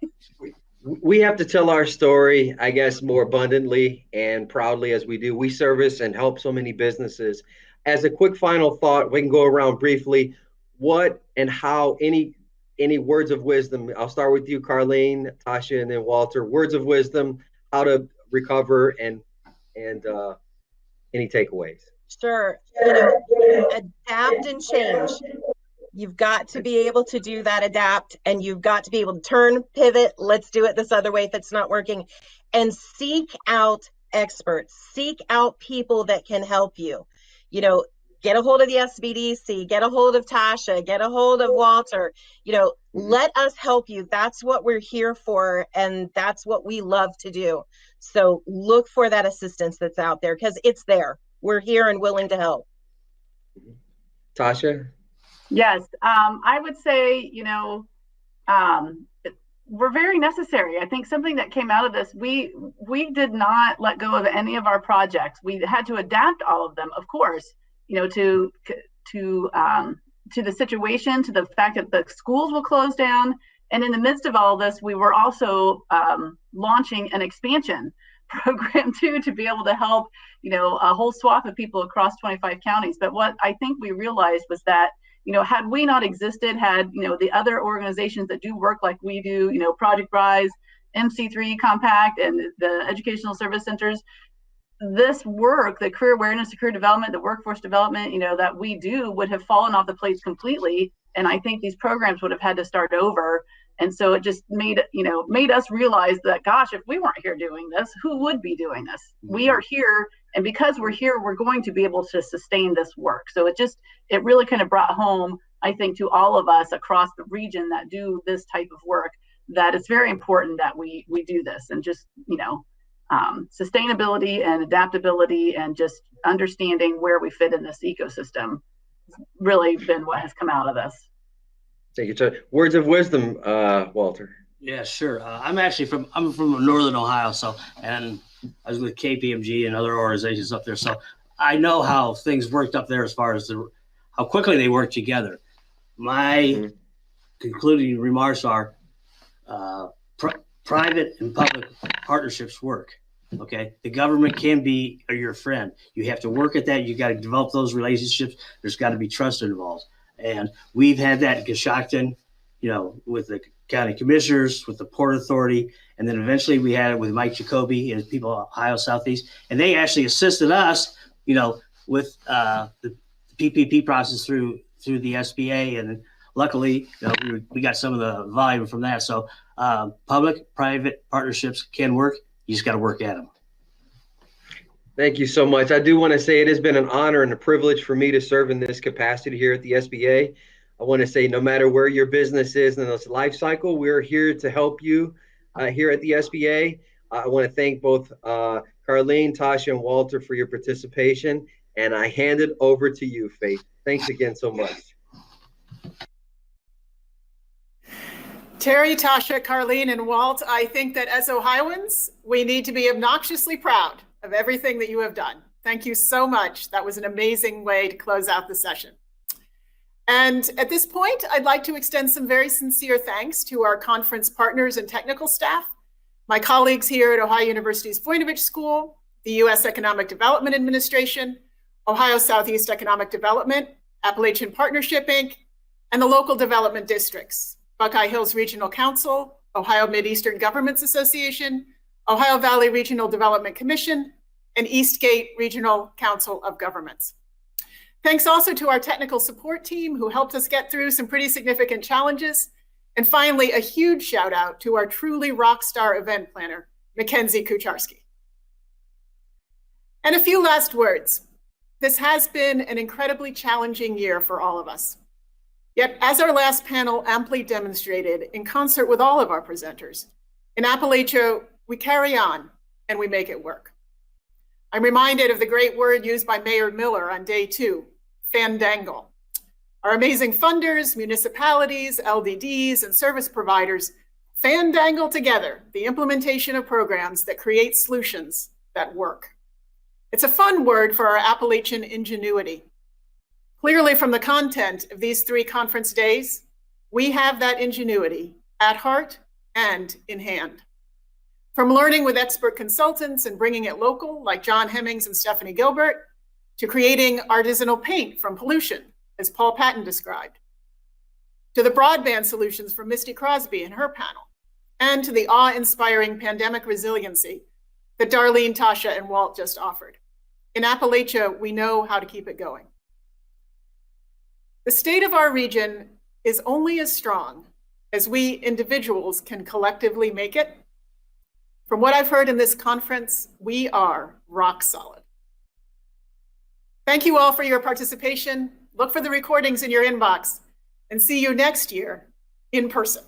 We have to tell our story, I guess, more abundantly and proudly as we do. We service and help so many businesses. As a quick final thought, we can go around briefly. What and how, any words of wisdom? I'll start with you, Carleen, Tasha, and then Walter. Words of wisdom, how to recover, and any takeaways? Sure. You know, adapt and change. You've got to be able to do that, adapt, and you've got to be able to turn, pivot, let's do it this other way if it's not working, and seek out experts, seek out people that can help you. You know, get a hold of the SBDC, get a hold of Tasha, get a hold of Walter, you know, let us help you. That's what we're here for, and that's what we love to do. So look for that assistance that's out there because it's there. We're here and willing to help. Tasha? Yes, I would say, you know, we're very necessary. I think something that came out of this, we did not let go of any of our projects. We had to adapt all of them, of course, you know, to the situation, to the fact that the schools will close down. And in the midst of all of this, we were also launching an expansion program too, to be able to help, you know, a whole swath of people across 25 counties. But what I think we realized was that, you know, had we not existed, had, you know, the other organizations that do work like we do, you know, Project Rise, MC3 Compact, and the educational service centers, this work, the career awareness, the career development, the workforce development, you know, that we do would have fallen off the plates completely. And I think these programs would have had to start over. And so it just made us realize that, gosh, if we weren't here doing this, who would be doing this? We are here. And because we're here, we're going to be able to sustain this work. So it really kind of brought home, I think, to all of us across the region that do this type of work, that it's very important that we do this, and just, you know, sustainability and adaptability and just understanding where we fit in this ecosystem has really been what has come out of this. Thank you, Tasha. Words of wisdom, Walter. Yeah, sure. I'm from Northern Ohio, and I was with KPMG and other organizations up there, so I know how things worked up there as far as how quickly they work together. My concluding remarks are private and public partnerships work. Okay, the government can be your friend. You have to work at that. You got to develop those relationships. There's got to be trust involved. And we've had that in Coshocton, you know, with the county commissioners, with the Port Authority, and then eventually we had it with Mike Jacoby and people of Ohio Southeast, and they actually assisted us, you know, with the PPP process through the SBA, and luckily, you know, we got some of the volume from that. So public-private partnerships can work. You just got to work at them. Thank you so much. I do want to say it has been an honor and a privilege for me to serve in this capacity here at the SBA. I want to say no matter where your business is in its life cycle, we're here to help you here at the SBA. I want to thank both Carleen, Tasha, and Walter for your participation, and I hand it over to you, Faith. Thanks again so much. Terry, Tasha, Carleen, and Walt, I think that as Ohioans, we need to be obnoxiously proud of everything that you have done. Thank you so much. That was an amazing way to close out the session. And at this point, I'd like to extend some very sincere thanks to our conference partners and technical staff, my colleagues here at Ohio University's Voynich School, the U.S. Economic Development Administration, Ohio Southeast Economic Development, Appalachian Partnership, Inc., and the local development districts, Buckeye Hills Regional Council, Ohio Mid-Eastern Governments Association, Ohio Valley Regional Development Commission, and Eastgate Regional Council of Governments. Thanks also to our technical support team who helped us get through some pretty significant challenges. And finally, a huge shout out to our truly rock star event planner, Mackenzie Kucharski. And a few last words. this has been an incredibly challenging year for all of us. Yet, as our last panel amply demonstrated, in concert with all of our presenters, in Appalachia, we carry on and we make it work. I'm reminded of the great word used by Mayor Miller on day 2, fandangle. Our amazing funders, municipalities, LDDs, and service providers fandangle together the implementation of programs that create solutions that work. It's a fun word for our Appalachian ingenuity. Clearly, from the content of these 3 conference days, we have that ingenuity at heart and in hand. From learning with expert consultants and bringing it local, like John Hemmings and Stephanie Gilbert, to creating artisanal paint from pollution, as Paul Patton described, to the broadband solutions from Misty Crosby and her panel, and to the awe-inspiring pandemic resiliency that Darlene, Tasha, and Walt just offered. In Appalachia, we know how to keep it going. The state of our region is only as strong as we individuals can collectively make it. From what I've heard in this conference, we are rock solid. Thank you all for your participation. Look for the recordings in your inbox and see you next year in person.